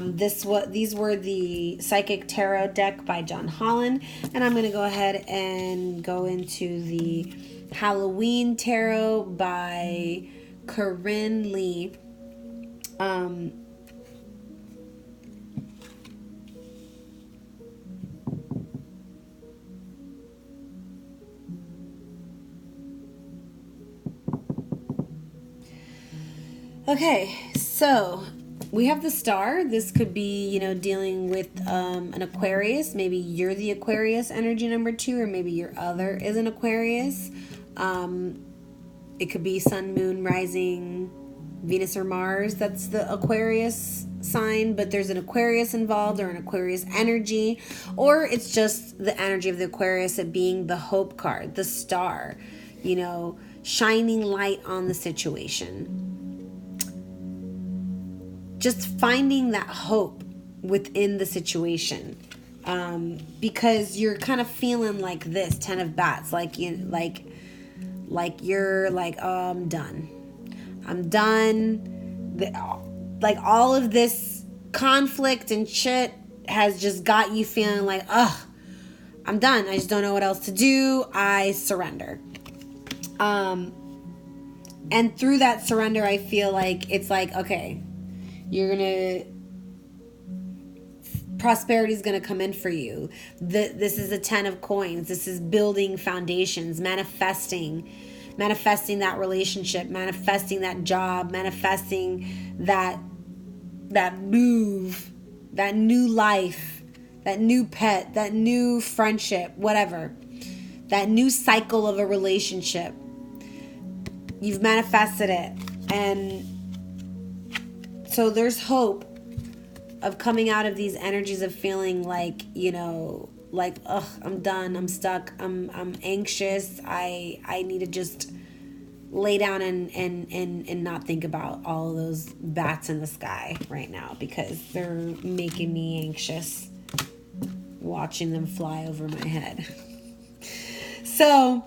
these were the Psychic Tarot deck by John Holland, and I'm going to go ahead and go into the Halloween Tarot by Corinne Lee. Okay, so we have the Star. This could be, you know, dealing with an Aquarius. Maybe you're the Aquarius energy number 2, or maybe your other is an Aquarius. It could be Sun, Moon, Rising, Venus, or Mars. That's the Aquarius sign, but there's an Aquarius involved, or an Aquarius energy, or it's just the energy of the Aquarius, it being the Hope card, the Star, you know, shining light on the situation. Just finding that hope within the situation, because you're kind of feeling like this 10 of bats, like you're like, oh, I'm done. Like all of this conflict and shit has just got you feeling like, ugh, I'm done. I just don't know what else to do. I surrender. And through that surrender, I feel like it's like, okay, prosperity is going to come in for you. This is a 10 of coins. This is building foundations, manifesting manifesting that relationship, manifesting that job, manifesting that move, that new life, that new pet, that new friendship, whatever, that new cycle of a relationship. You've manifested it. And so there's hope of coming out of these energies of feeling like, like, ugh, I'm done, I'm stuck, I'm anxious, I need to just lay down and not think about all of those bats in the sky right now, because they're making me anxious watching them fly over my head. So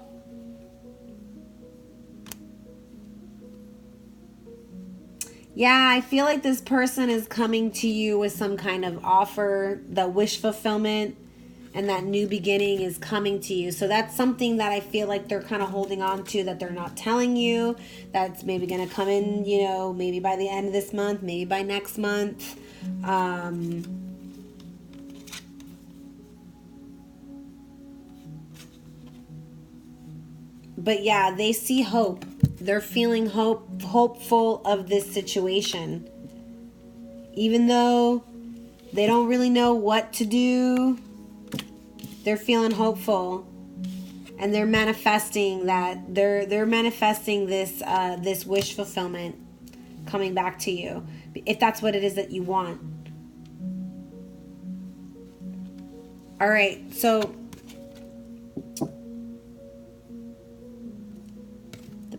yeah, I feel like this person is coming to you with some kind of offer. The wish fulfillment and that new beginning is coming to you. So that's something that I feel like they're kind of holding on to, that they're not telling you. That's maybe going to come in, maybe by the end of this month, maybe by next month. But yeah, they see hope. They're feeling hopeful of this situation. Even though they don't really know what to do, they're feeling hopeful. And they're manifesting that. They're manifesting this wish fulfillment coming back to you, if that's what it is that you want. All right, so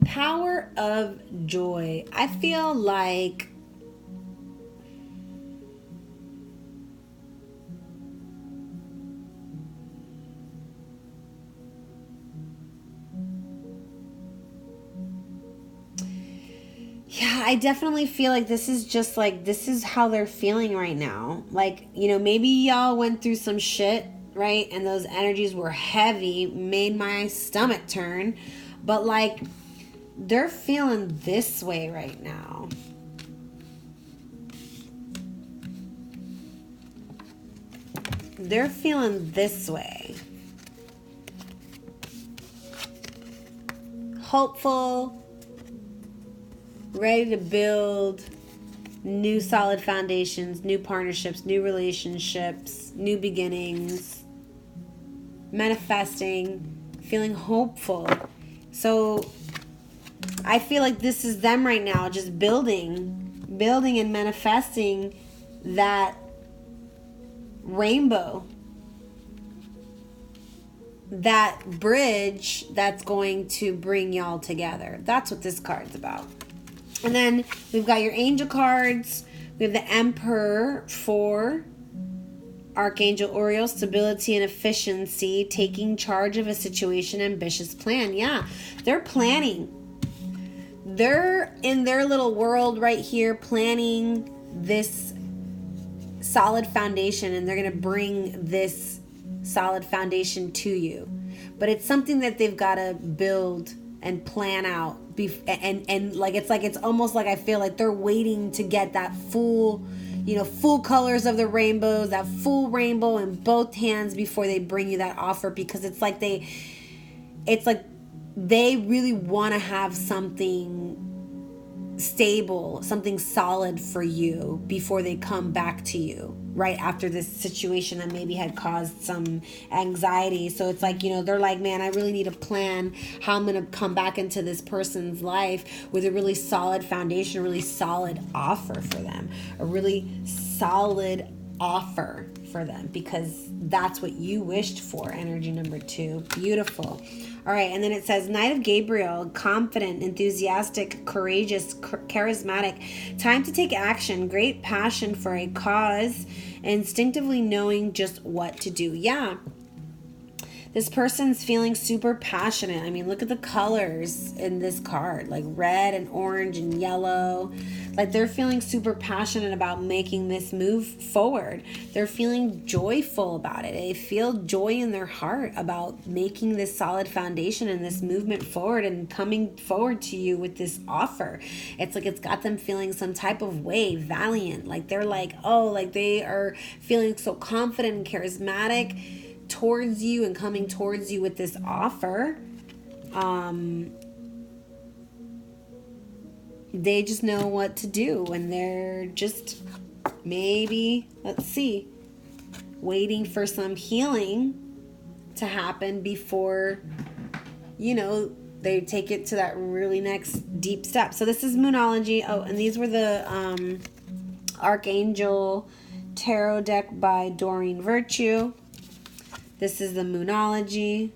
power of joy. I feel like I definitely feel like this is just like, this is how they're feeling right now. Like, maybe y'all went through some shit, right? And those energies were heavy, made my stomach turn. But like, they're feeling this way right now. They're feeling this way. Hopeful, ready to build new solid foundations, new partnerships, new relationships, new beginnings, manifesting, feeling hopeful. So I feel like this is them right now, just building and manifesting that rainbow, that bridge that's going to bring y'all together. That's what this card's about. And then we've got your angel cards. We have the Emperor for Archangel Uriel, stability and efficiency, taking charge of a situation, ambitious plan. Yeah, they're planning. They're in their little world right here, planning this solid foundation, and they're going to bring this solid foundation to you. But it's something that they've got to build and plan out. And like, it's almost like I feel like they're waiting to get that full colors of the rainbows, that full rainbow in both hands before they bring you that offer, because it's like they really want to have something stable, something solid for you before they come back to you right after this situation that maybe had caused some anxiety. So it's like, they're like, man, I really need a plan how I'm going to come back into this person's life with a really solid foundation, a really solid offer for them, a really solid offer for them, because that's what you wished for. Energy number 2. Beautiful. All right, and then it says Knight of Gabriel, confident, enthusiastic, courageous, charismatic, time to take action, great passion for a cause, instinctively knowing just what to do. Yeah, this person's feeling super passionate. I mean, look at the colors in this card, like red and orange and yellow. Like, they're feeling super passionate about making this move forward. They're feeling joyful about it. They feel joy in their heart about making this solid foundation and this movement forward and coming forward to you with this offer. It's like it's got them feeling some type of way, valiant. Like, they're like, oh, like they are feeling so confident and charismatic towards you and coming towards you with this offer. they just know what to do, and they're just maybe, let's see, waiting for some healing to happen before, you know, they take it to that really next deep step. So this is Moonology. Oh, and these were the Archangel Tarot deck by Doreen Virtue. This is the Moonology.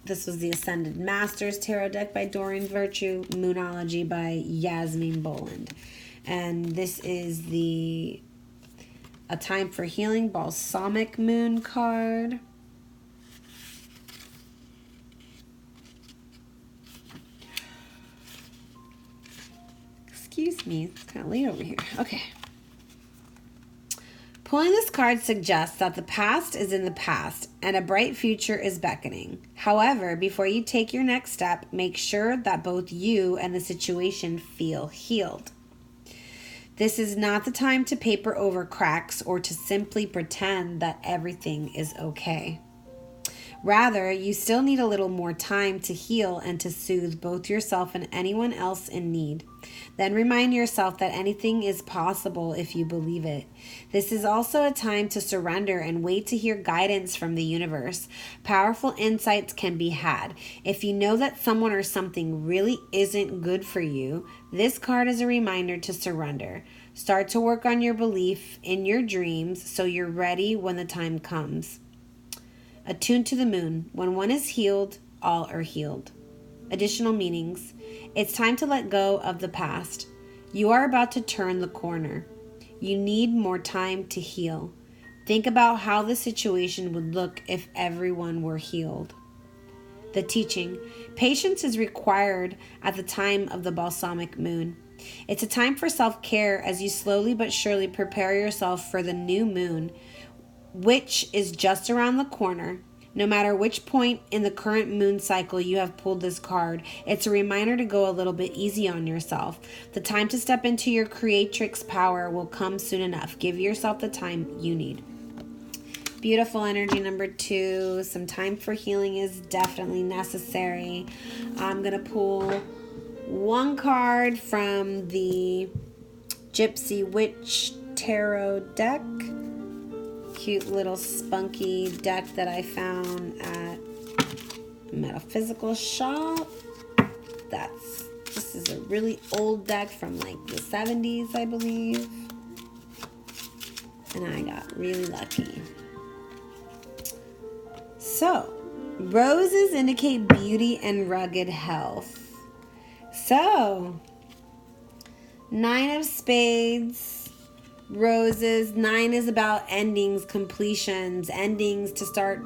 This was the Ascended Masters Tarot deck by Doreen Virtue. Moonology by Yasmin Boland. And this is the A Time for Healing Balsamic Moon card. Excuse me, it's kind of late over here. Okay. Pulling this card suggests that the past is in the past and a bright future is beckoning. However, before you take your next step, make sure that both you and the situation feel healed. This is not the time to paper over cracks or to simply pretend that everything is okay. Rather, you still need a little more time to heal and to soothe both yourself and anyone else in need. Then remind yourself that anything is possible if you believe it. This is also a time to surrender and wait to hear guidance from the universe. Powerful insights can be had. If you know that someone or something really isn't good for you, this card is a reminder to surrender. Start to work on your belief in your dreams so you're ready when the time comes. Attuned to the moon. When one is healed, all are healed. Additional meanings. It's time to let go of the past. You are about to turn the corner. You need more time to heal. Think about how the situation would look if everyone were healed. The teaching. Patience is required at the time of the balsamic moon. It's a time for self-care as you slowly but surely prepare yourself for the new moon, which is just around the corner. No matter which point in the current moon cycle you have pulled this card, it's a reminder to go a little bit easy on yourself. The time to step into your creatrix power will come soon enough. Give yourself the time you need. Beautiful energy number 2. Some time for healing is definitely necessary. I'm going to pull one card from the Gypsy Witch Tarot deck. Cute little spunky deck that I found at a metaphysical shop. This is a really old deck from like the 70s, I believe. And I got really lucky. So, roses indicate beauty and rugged health. So, 9 of Spades. Roses. 9 is about endings, completions, endings to start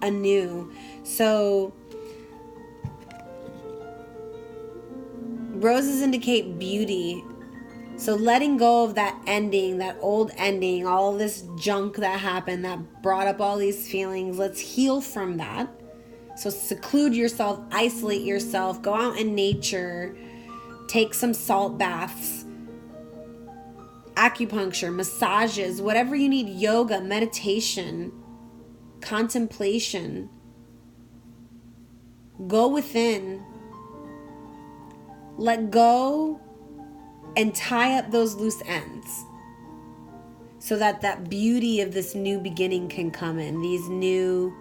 anew. So roses indicate beauty. So letting go of that ending, that old ending, all this junk that happened that brought up all these feelings. Let's heal from that. So seclude yourself, isolate yourself, go out in nature, take some salt baths, acupuncture, massages, whatever you need, yoga, meditation, contemplation. Go within, let go, and tie up those loose ends so that that beauty of this new beginning can come in, these new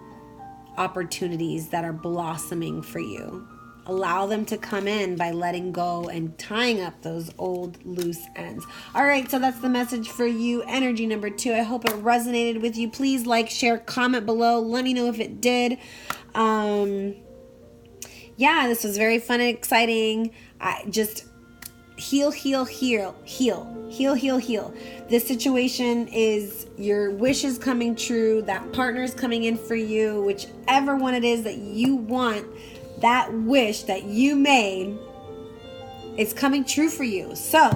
opportunities that are blossoming for you. Allow them to come in by letting go and tying up those old loose ends. All right, so that's the message for you. Energy number 2. I hope it resonated with you. Please like, share, comment below. Let me know if it did. Yeah, this was very fun and exciting. I just heal. This situation is your wishes coming true. That partner's coming in for you. Whichever one it is that you want, that wish that you made is coming true for you. So,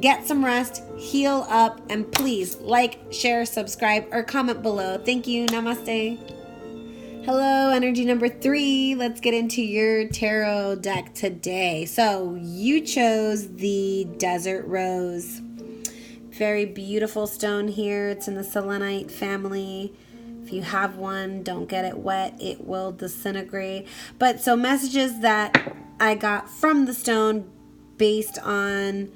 get some rest, heal up, and please like, share, subscribe, or comment below. Thank you. Namaste. Hello, energy number 3. Let's get into your tarot deck today. So, you chose the Desert Rose. Very beautiful stone here. It's in the selenite family. If you have one, don't get it wet. It will disintegrate. But so messages that I got from the stone based on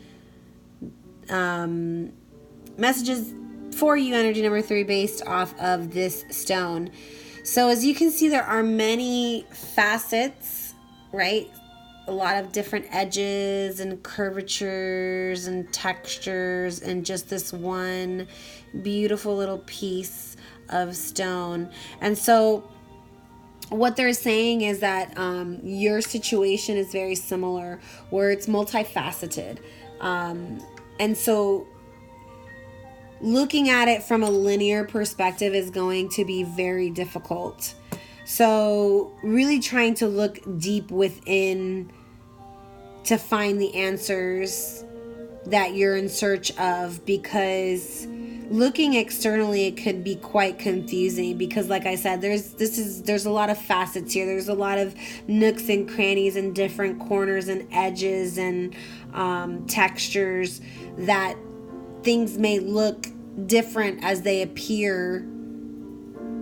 messages for you, energy number 3, based off of this stone. So as you can see, there are many facets, right? A lot of different edges and curvatures and textures, and just this one beautiful little piece of stone. And so what they're saying is that your situation is very similar, where it's multifaceted. And so looking at it from a linear perspective is going to be very difficult. So really trying to look deep within to find the answers that you're in search of, because looking externally, it could be quite confusing, because like I said, there's a lot of facets here. There's a lot of nooks and crannies and different corners and edges and textures, that things may look different as they appear.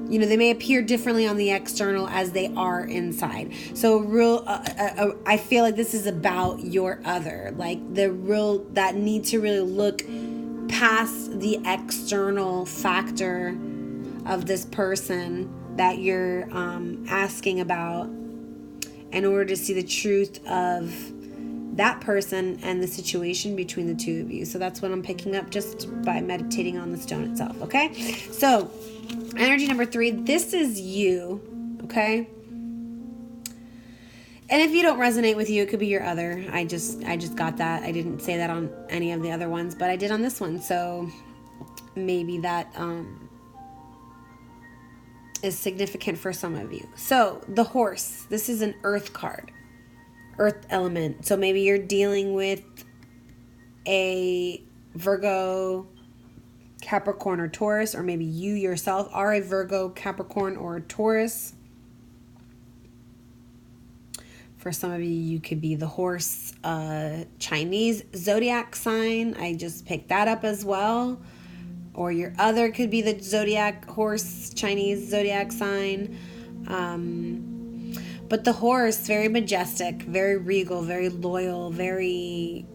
You know, they may appear differently on the external as they are inside. So I feel like this is about your other, like that need to really look past the external factor of this person that you're asking about, in order to see the truth of that person and the situation between the two of you. So that's what I'm picking up just by meditating on the stone itself. Okay, so energy number 3, this is you. Okay, and if you don't resonate with you, it could be your other. I just got that. I didn't say that on any of the other ones, but I did on this one. So maybe that is significant for some of you. So the horse, this is an earth card, earth element. So maybe you're dealing with a Virgo, Capricorn, or Taurus, or maybe you yourself are a Virgo, Capricorn, or a Taurus. For some of you, you could be the horse, Chinese zodiac sign. I just picked that up as well. Or your other could be the zodiac horse, Chinese zodiac sign. But the horse, very majestic, very regal, very loyal, very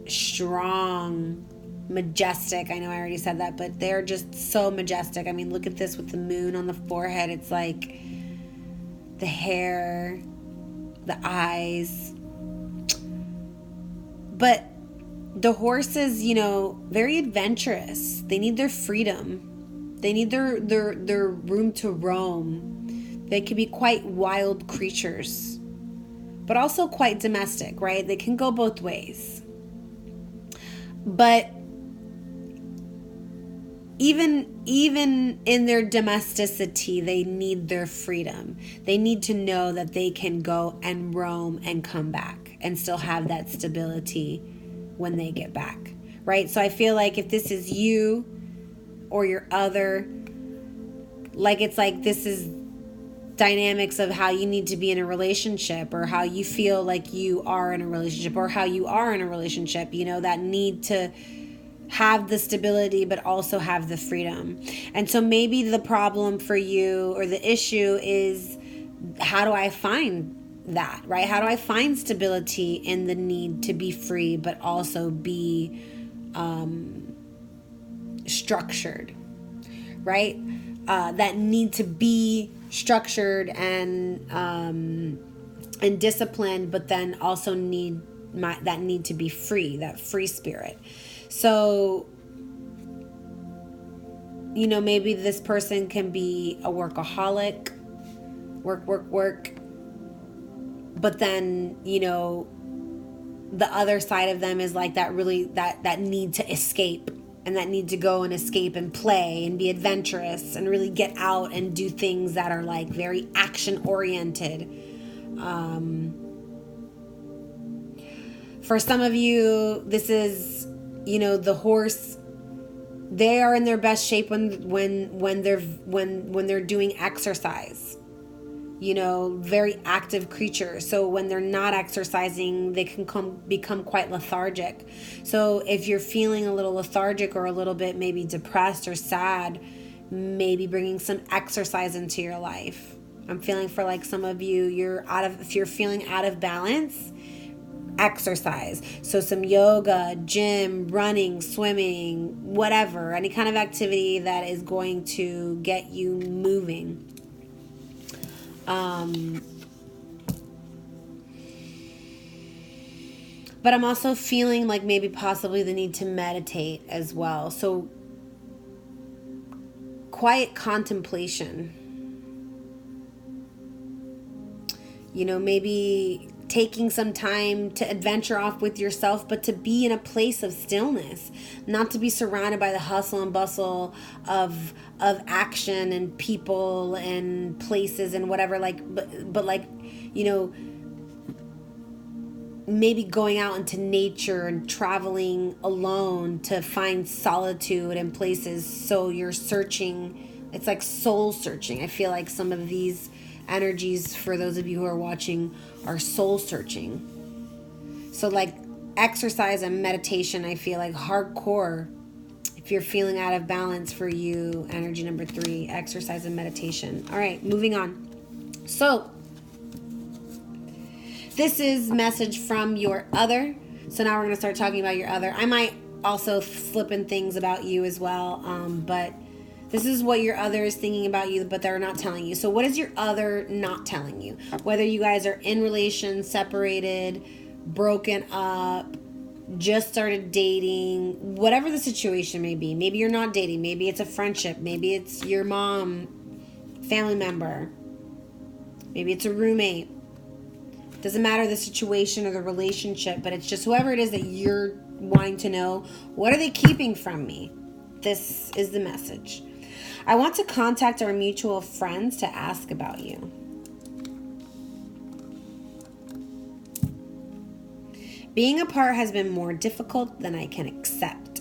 strong, majestic. I know I already said that, but they're just so majestic. I mean, look at this with the moon on the forehead. It's like the hair, the eyes. But the horses, you know, very adventurous. They need their freedom. They need their room to roam. They can be quite wild creatures, but also quite domestic, right? They can go both ways. But even in their domesticity, they need their freedom. They need to know that they can go and roam and come back and still have that stability when they get back, right? So I feel like if this is you or your other, like it's like this is dynamics of how you need to be in a relationship, or how you feel like you are in a relationship, or how you are in a relationship, you know, that need to have the stability but also have the freedom. And so maybe the problem for you, or the issue, is how do I find that, right? How do I find stability in the need to be free but also be structured, right? That need to be structured and disciplined, but then also that need to be free, that free spirit. So, you know, maybe this person can be a workaholic, work, but then, you know, the other side of them is like that really, that need to escape, and that need to go and escape and play and be adventurous and really get out and do things that are like very action oriented. For some of you, this is, you know, the horse. They are in their best shape when they're doing exercise. You know, very active creatures. So when they're not exercising, they can become quite lethargic. So if you're feeling a little lethargic or a little bit maybe depressed or sad, maybe bringing some exercise into your life, I'm feeling for like some of you, if you're feeling out of balance, exercise. So some yoga, gym, running, swimming, whatever, any kind of activity that is going to get you moving. But I'm also feeling like maybe possibly the need to meditate as well. So quiet contemplation. You know, maybe taking some time to adventure off with yourself, but to be in a place of stillness, not to be surrounded by the hustle and bustle of action and people and places and whatever, like, but like, you know, maybe going out into nature and traveling alone to find solitude in places. So you're searching, it's like soul searching. I feel like some of these energies, for those of you who are watching, are soul searching. So like exercise and meditation, I feel like hardcore. If you're feeling out of balance for you, energy number 3, exercise and meditation. All right, moving on. So this is message from your other. So now we're going to start talking about your other. I might also slip in things about you as well, but this is what your other is thinking about you, but they're not telling you. So what is your other not telling you? Whether you guys are in relation, separated, broken up, just started dating, whatever the situation may be. Maybe you're not dating. Maybe it's a friendship. Maybe it's your mom, family member. Maybe it's a roommate. Doesn't matter the situation or the relationship, but it's just whoever it is that you're wanting to know, what are they keeping from me? This is the message. I want to contact our mutual friends to ask about you. Being apart has been more difficult than I can accept.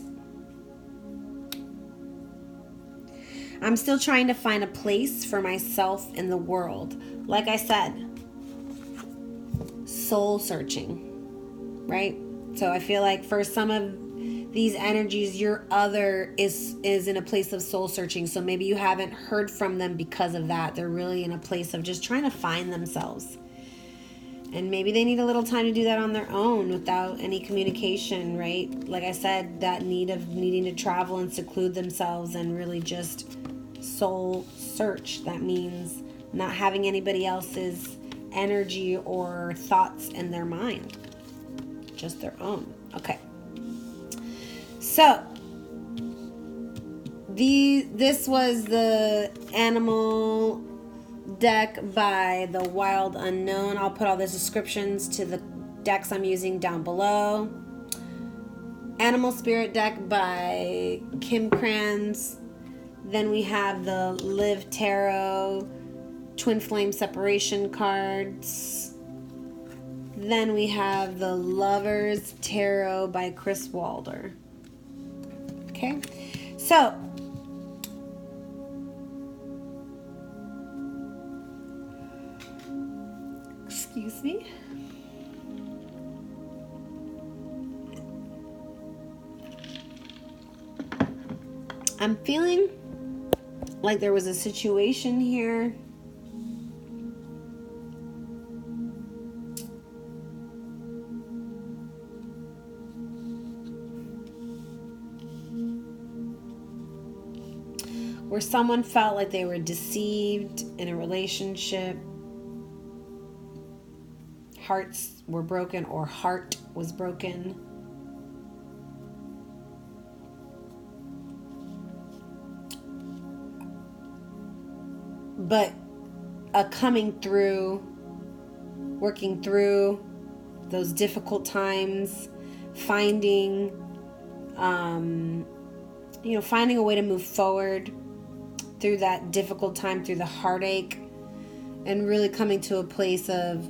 I'm still trying to find a place for myself in the world. Like I said, soul searching, right? So I feel like for some of these energies, your other is in a place of soul searching. So maybe you haven't heard from them because of that. They're really in a place of just trying to find themselves. And maybe they need a little time to do that on their own without any communication, right? Like I said, that needing to travel and seclude themselves and really just soul search. That means not having anybody else's energy or thoughts in their mind, just their own. Okay, so this was the animal deck by the Wild Unknown. I'll put all the descriptions to the decks I'm using down below. Animal Spirit deck by Kim Kranz. Then we have the Live Tarot Twin Flame Separation cards. Then we have the Lovers Tarot by Chris Walder. Okay, so excuse me. I'm feeling like there was a situation here where someone felt like they were deceived in a relationship. Hearts were broken or heart was broken. But a coming through, working through those difficult times, finding finding a way to move forward through that difficult time, through the heartache, and really coming to a place of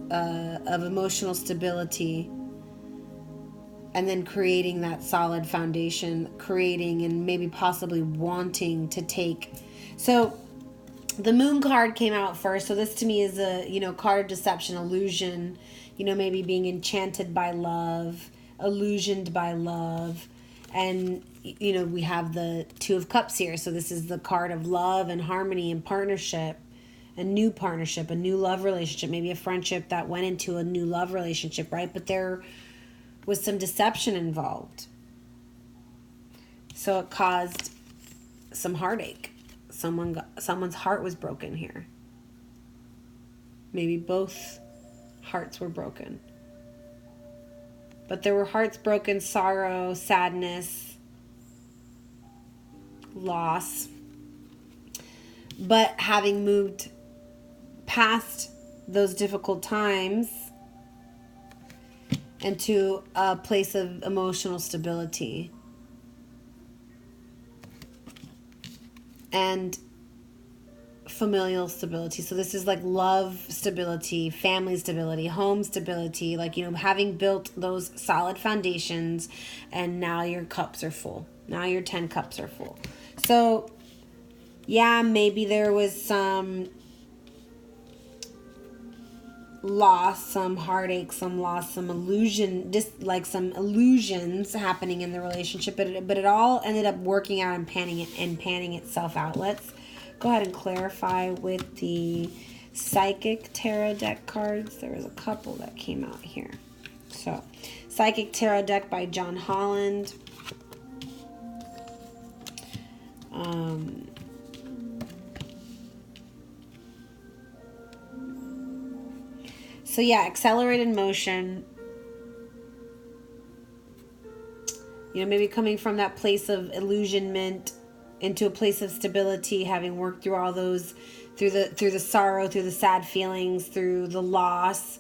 emotional stability, and then creating that solid foundation, creating and maybe possibly wanting to take. So the Moon card came out first. So this to me is a, card of deception, illusion, maybe being enchanted by love, illusioned by love. And, we have the Two of Cups here. So this is the card of love and harmony and partnership a new partnership, a new love relationship, maybe a friendship that went into a new love relationship, right? But there was some deception involved. So it caused some heartache. Someone's heart was broken here. Maybe both hearts were broken. But there were hearts broken, sorrow, sadness, loss. But having moved past those difficult times into a place of emotional stability and familial stability. So this is like love stability, family stability, home stability, like, you know, having built those solid foundations, and now your cups are full. Now your 10 cups are full. So yeah, maybe there was some loss, some heartache, some loss, some illusion, just like some illusions happening in the relationship, but it all ended up working out and panning itself out. Let's go ahead and clarify with the Psychic Tarot deck cards. There was a couple that came out here. So, Psychic Tarot deck by John Holland. So yeah, accelerated motion. You know, maybe coming from that place of illusionment into a place of stability, having worked through all those, through the sorrow, through the sad feelings, through the loss,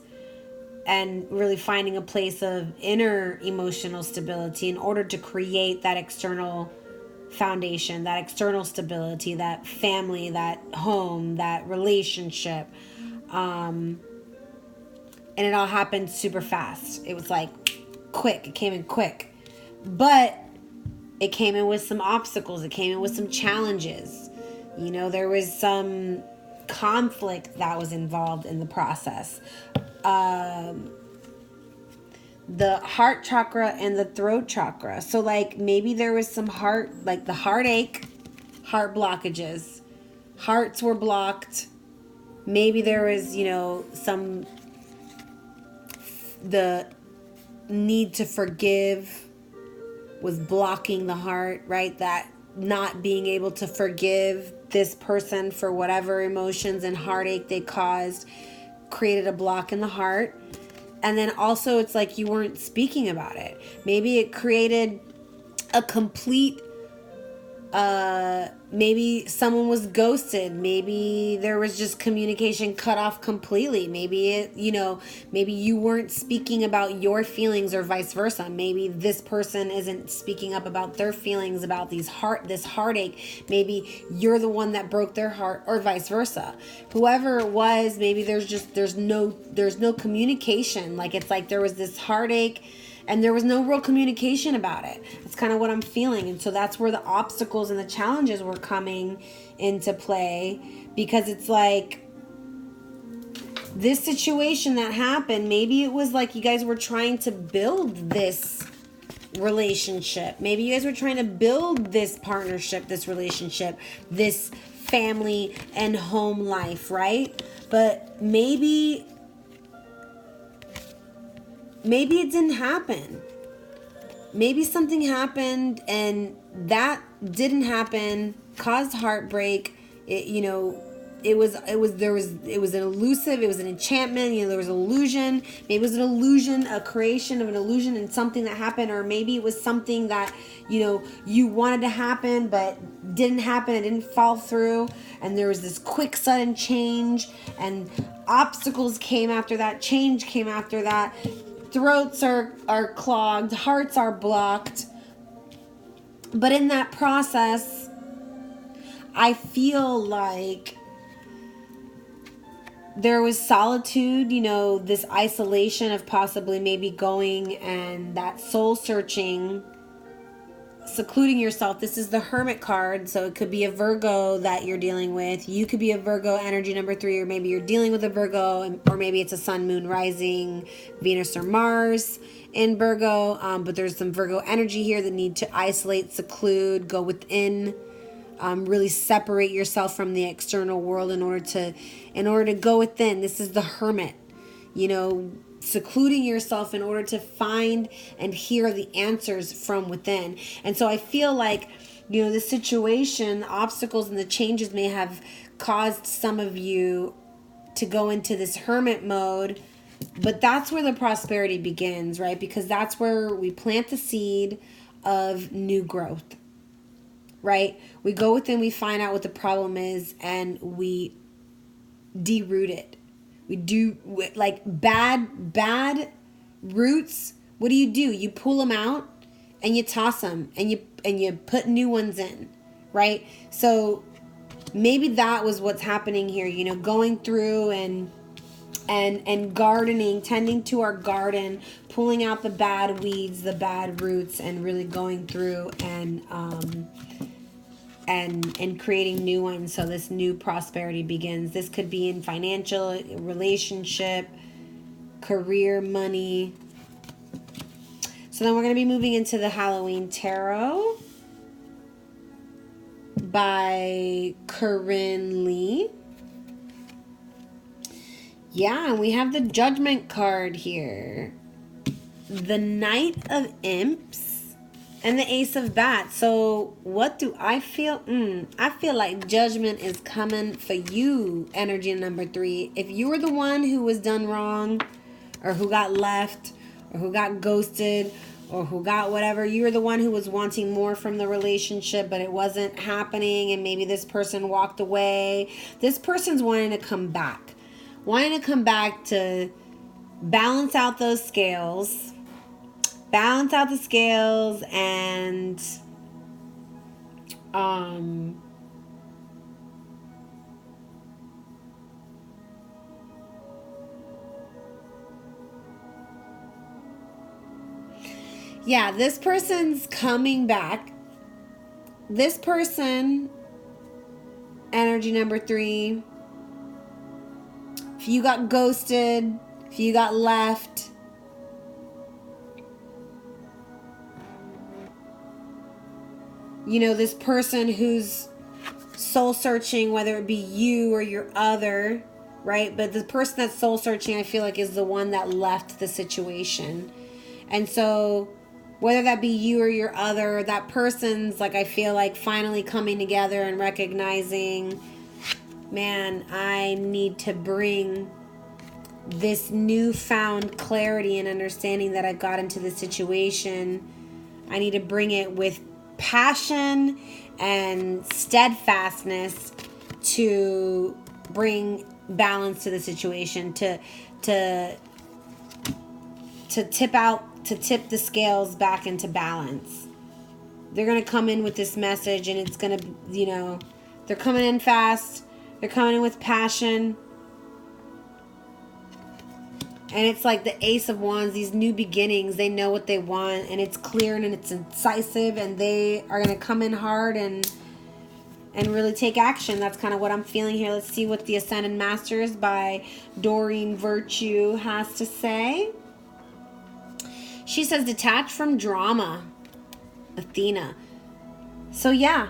and really finding a place of inner emotional stability in order to create that external foundation, that external stability, that family, that home, that relationship. And it all happened super fast. It was like quick. It came in quick. But it came in with some obstacles. It came in with some challenges. You know, there was some conflict that was involved in the process. The heart chakra and the throat chakra. So like maybe there was some heart, like the heartache, heart blockages. Hearts were blocked. Maybe there was, you know, the need to forgive was blocking the heart, right? That not being able to forgive this person for whatever emotions and heartache they caused created a block in the heart. And then also it's like you weren't speaking about it. Maybe it created a complete, maybe someone was ghosted. Maybe there was just communication cut off completely. Maybe it, you know, maybe you weren't speaking about your feelings or vice versa. Maybe this person isn't speaking up about their feelings about this heartache. Maybe you're the one that broke their heart, or vice versa. Whoever it was, maybe there's no communication. Like it's like there was this heartache and there was no real communication about it. That's kind of what I'm feeling. And so that's where the obstacles and the challenges were coming into play, because it's like this situation that happened, maybe it was like you guys were trying to build this relationship. Maybe you guys were trying to build this partnership, this relationship, this family and home life, right? But maybe it didn't happen. Maybe something happened and that didn't happen, caused heartbreak. It, you know, it was an elusive, it was an enchantment, you know, there was an illusion. Maybe it was an illusion, a creation of an illusion and something that happened, or maybe it was something that, you know, you wanted to happen but didn't happen, it didn't fall through, and there was this quick sudden change, and obstacles came after that, change came after that. Throats are clogged, hearts are blocked. But in that process, I feel like there was solitude, you know, this isolation of possibly maybe going and that soul searching, secluding yourself. This is the Hermit card, so it could be a Virgo that you're dealing with. You could be a Virgo energy number 3, or maybe you're dealing with a Virgo, or maybe it's a Sun, Moon, Rising, Venus, or Mars in Virgo. But there's some Virgo energy here that need to isolate, seclude, go within, really separate yourself from the external world in order to go within. This is the hermit, secluding yourself in order to find and hear the answers from within. And so I feel like, the situation, the obstacles, and the changes may have caused some of you to go into this hermit mode, but that's where the prosperity begins, right? Because that's where we plant the seed of new growth, right? We go within, we find out what the problem is, and we deroot it. We do, like, bad roots. What do? You pull them out and you toss them, and you put new ones in, right? So maybe that was what's happening here, going through and gardening, tending to our garden, pulling out the bad weeds, the bad roots, and really going through and creating new ones. So this new prosperity begins. This could be in financial, relationship, career, money. So then we're going to be moving into the Halloween Tarot by Corinne Lee. Yeah, and we have the Judgment card here. The Knight of Imps and the Ace of Bats. So what do I feel? I feel like judgment is coming for you, energy number 3. If you were the one who was done wrong, or who got left, or who got ghosted, or who got whatever, you were the one who was wanting more from the relationship, but it wasn't happening, and maybe this person walked away. This person's wanting to come back. Wanting to come back to balance out those scales. Balance out the scales and yeah, this person's coming back. This person, energy number 3, if you got ghosted, if you got left, this person who's soul searching, whether it be you or your other, right? But the person that's soul searching, I feel like, is the one that left the situation. And so whether that be you or your other, that person's, like, I feel like finally coming together and recognizing, man, I need to bring this newfound clarity and understanding that I got into this situation. I need to bring it with passion and steadfastness to bring balance to the situation, to tip the scales back into balance. They're going to come in with this message, and it's going to, they're coming in fast. They're coming in with passion. And it's like the Ace of Wands, these new beginnings. They know what they want, and it's clear and it's incisive, and they are going to come in hard and really take action. That's kind of what I'm feeling here. Let's see what the Ascended Masters by Doreen Virtue has to say. She says, detach from drama, Athena. So yeah,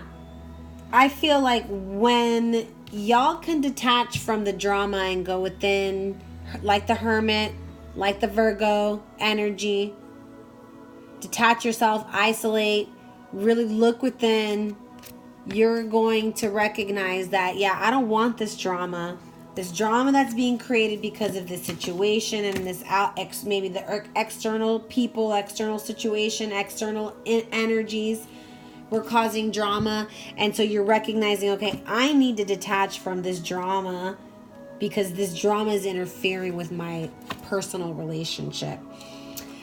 I feel like when y'all can detach from the drama and go within, like the Hermit, like the Virgo energy, detach yourself, isolate, really look within, you're going to recognize that, yeah, I don't want this drama that's being created because of this situation and this maybe the external people, external situation, external energies were causing drama. And so you're recognizing, okay, I need to detach from this drama because this drama is interfering with my personal relationship.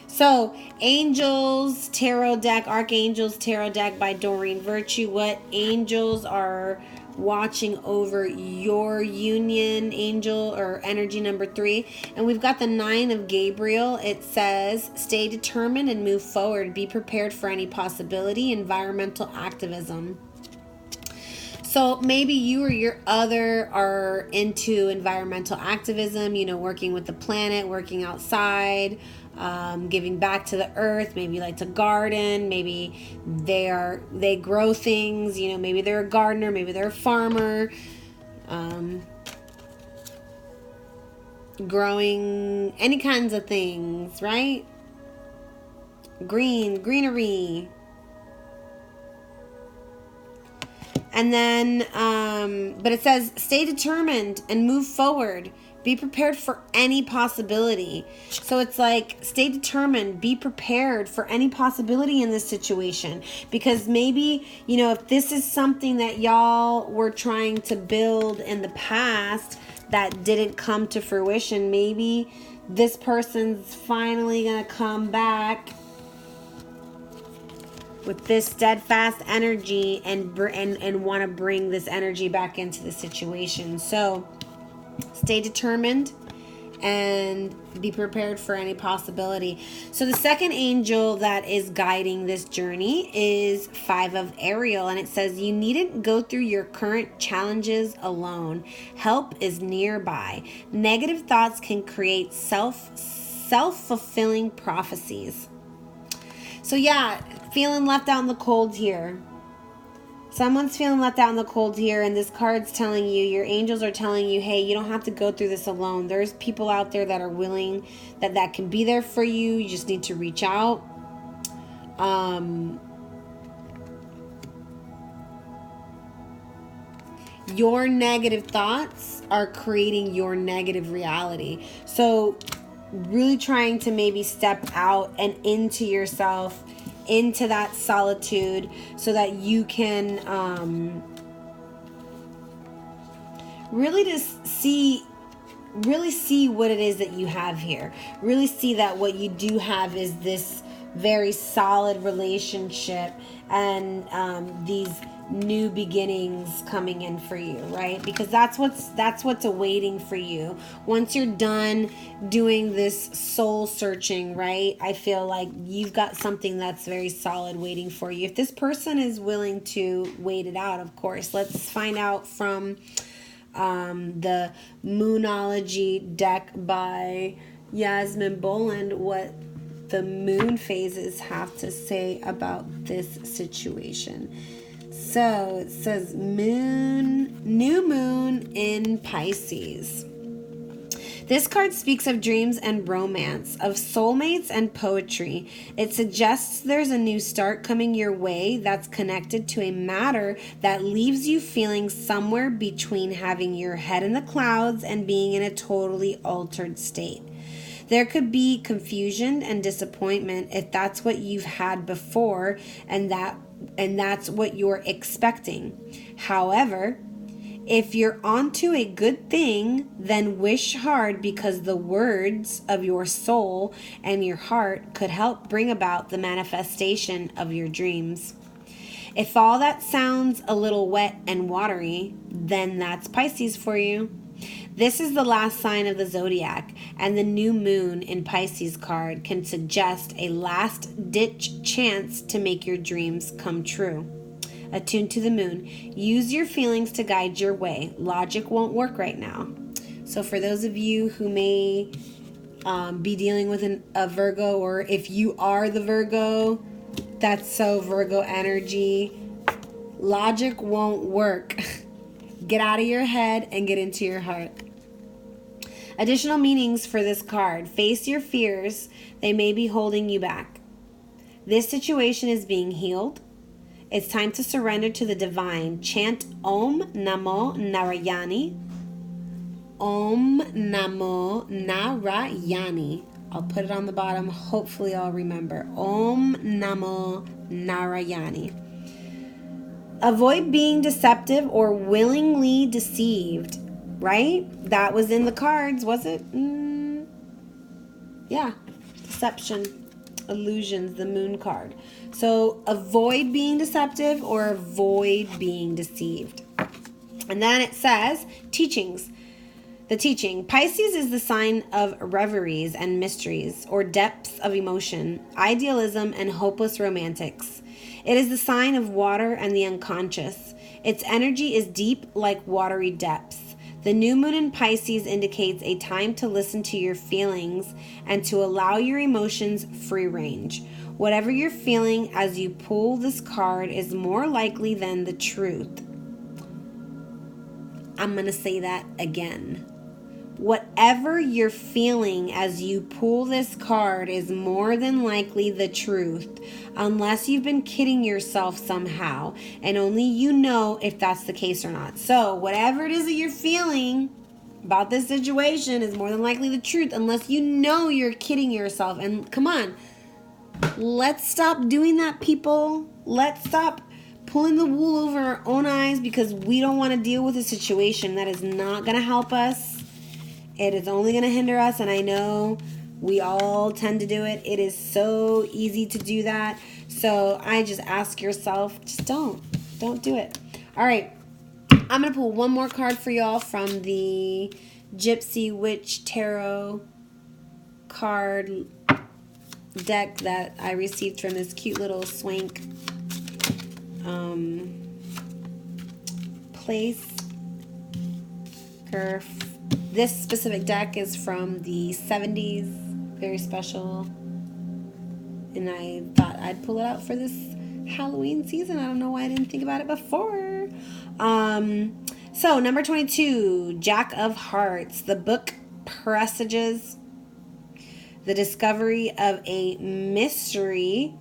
So, Angels Tarot deck, Archangels Tarot deck by Doreen Virtue. What angels are watching over your union, angel or energy number 3? And we've got the 9 of Gabriel. It says, stay determined and move forward. Be prepared for any possibility. Environmental activism. So maybe you or your other are into environmental activism, working with the planet, working outside, giving back to the earth. Maybe you like to garden. Maybe they grow things. Maybe they're a gardener. Maybe they're a farmer. Growing any kinds of things, right? Greenery. And then, but it says, stay determined and move forward. Be prepared for any possibility. So it's like, stay determined, be prepared for any possibility in this situation. Because maybe, if this is something that y'all were trying to build in the past that didn't come to fruition, maybe this person's finally going to come back with this steadfast energy and want to bring this energy back into the situation. So stay determined and be prepared for any possibility. So the second angel that is guiding this journey is 5 of Ariel, and it says, you needn't go through your current challenges alone. Help is nearby. Negative thoughts can create self-fulfilling prophecies. So yeah, feeling left out in the cold here. Someone's feeling left out in the cold here, and this card's telling you, your angels are telling you, hey, you don't have to go through this alone. There's people out there that are willing, that can be there for you. You just need to reach out. Your negative thoughts are creating your negative reality. So really trying to maybe step out and into yourself, into that solitude, so that you can really just see what it is that you have here. Really see that what you do have is this very solid relationship and these new beginnings coming in for you, right? Because that's what's awaiting for you once you're done doing this soul searching, right? I feel like you've got something that's very solid waiting for you, if this person is willing to wait it out. Of course, let's find out from the Moonology deck by Yasmin Boland what the moon phases have to say about this situation. So it says new moon in Pisces. This card speaks of dreams and romance, of soulmates and poetry. It suggests there's a new start coming your way that's connected to a matter that leaves you feeling somewhere between having your head in the clouds and being in a totally altered state. There could be confusion and disappointment if that's what you've had before and that's what you're expecting. However, if you're onto a good thing, then wish hard, because the words of your soul and your heart could help bring about the manifestation of your dreams. If all that sounds a little wet and watery, then that's Pisces for you. This is the last sign of the zodiac, and the new moon in Pisces card can suggest a last-ditch chance to make your dreams come true. Attuned to the moon, use your feelings to guide your way. Logic won't work right now. So for those of you who may be dealing with a Virgo, or if you are the Virgo, that's so Virgo energy. Logic won't work. Get out of your head and get into your heart. Additional meanings for this card. Face your fears. They may be holding you back. This situation is being healed. It's time to surrender to the divine. Chant Om Namo Narayani. Om Namo Narayani. I'll put it on the bottom. Hopefully I'll remember. Om Namo Narayani. Avoid being deceptive or willingly deceived. Right? That was in the cards, was it? Yeah. Deception. Illusions, the moon card. So avoid being deceptive or avoid being deceived. And then it says teachings. The teaching. Pisces is the sign of reveries and mysteries, or depths of emotion, idealism, and hopeless romantics. It is the sign of water and the unconscious. Its energy is deep like watery depths. The new moon in Pisces indicates a time to listen to your feelings and to allow your emotions free range. Whatever you're feeling as you pull this card is more likely than the truth. I'm going to say that again. Whatever you're feeling as you pull this card is more than likely the truth, unless you've been kidding yourself somehow, and only you know if that's the case or not. So whatever it is that you're feeling about this situation is more than likely the truth, unless you know you're kidding yourself. And come on, let's stop doing that, people. Let's stop pulling the wool over our own eyes because we don't want to deal with a situation that is not going to help us. It is only going to hinder us, and I know we all tend to do it. It is so easy to do that. So I just ask yourself, just don't do it. All right, I'm going to pull one more card for y'all from the Gypsy Witch Tarot card deck that I received from this cute little swank place. This specific deck is from the 70s, very special, and I thought I'd pull it out for this Halloween season. I don't know why I didn't think about it before. So number 22, Jack of Hearts. The book presages the discovery of a mystery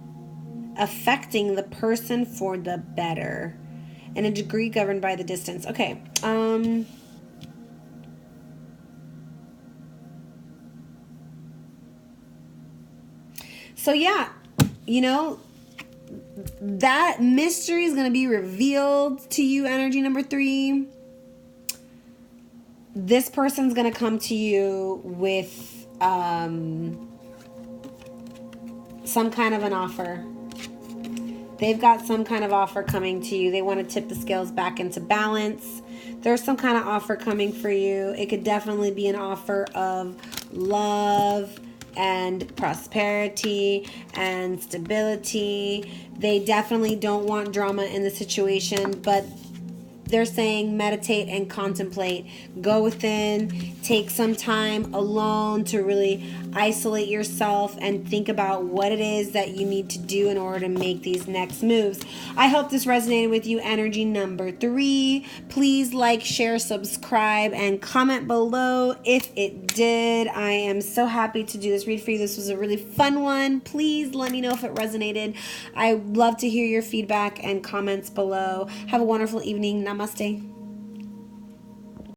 affecting the person for the better, and a degree governed by the distance. Okay. So yeah, you know, that mystery is going to be revealed to you, energy number 3. This person's going to come to you with some kind of an offer. They've got some kind of offer coming to you. They want to tip the scales back into balance. There's some kind of offer coming for you. It could definitely be an offer of love and prosperity and stability. They definitely don't want drama in the situation, but they're saying meditate and contemplate. Go within, take some time alone to really isolate yourself and think about what it is that you need to do in order to make these next moves. I hope this resonated with you, energy number 3. Please like, share, subscribe, and comment below if it did. I am so happy to do this read for you. This was a really fun one. Please let me know if it resonated. I love to hear your feedback and comments below. Have a wonderful evening. Namaste.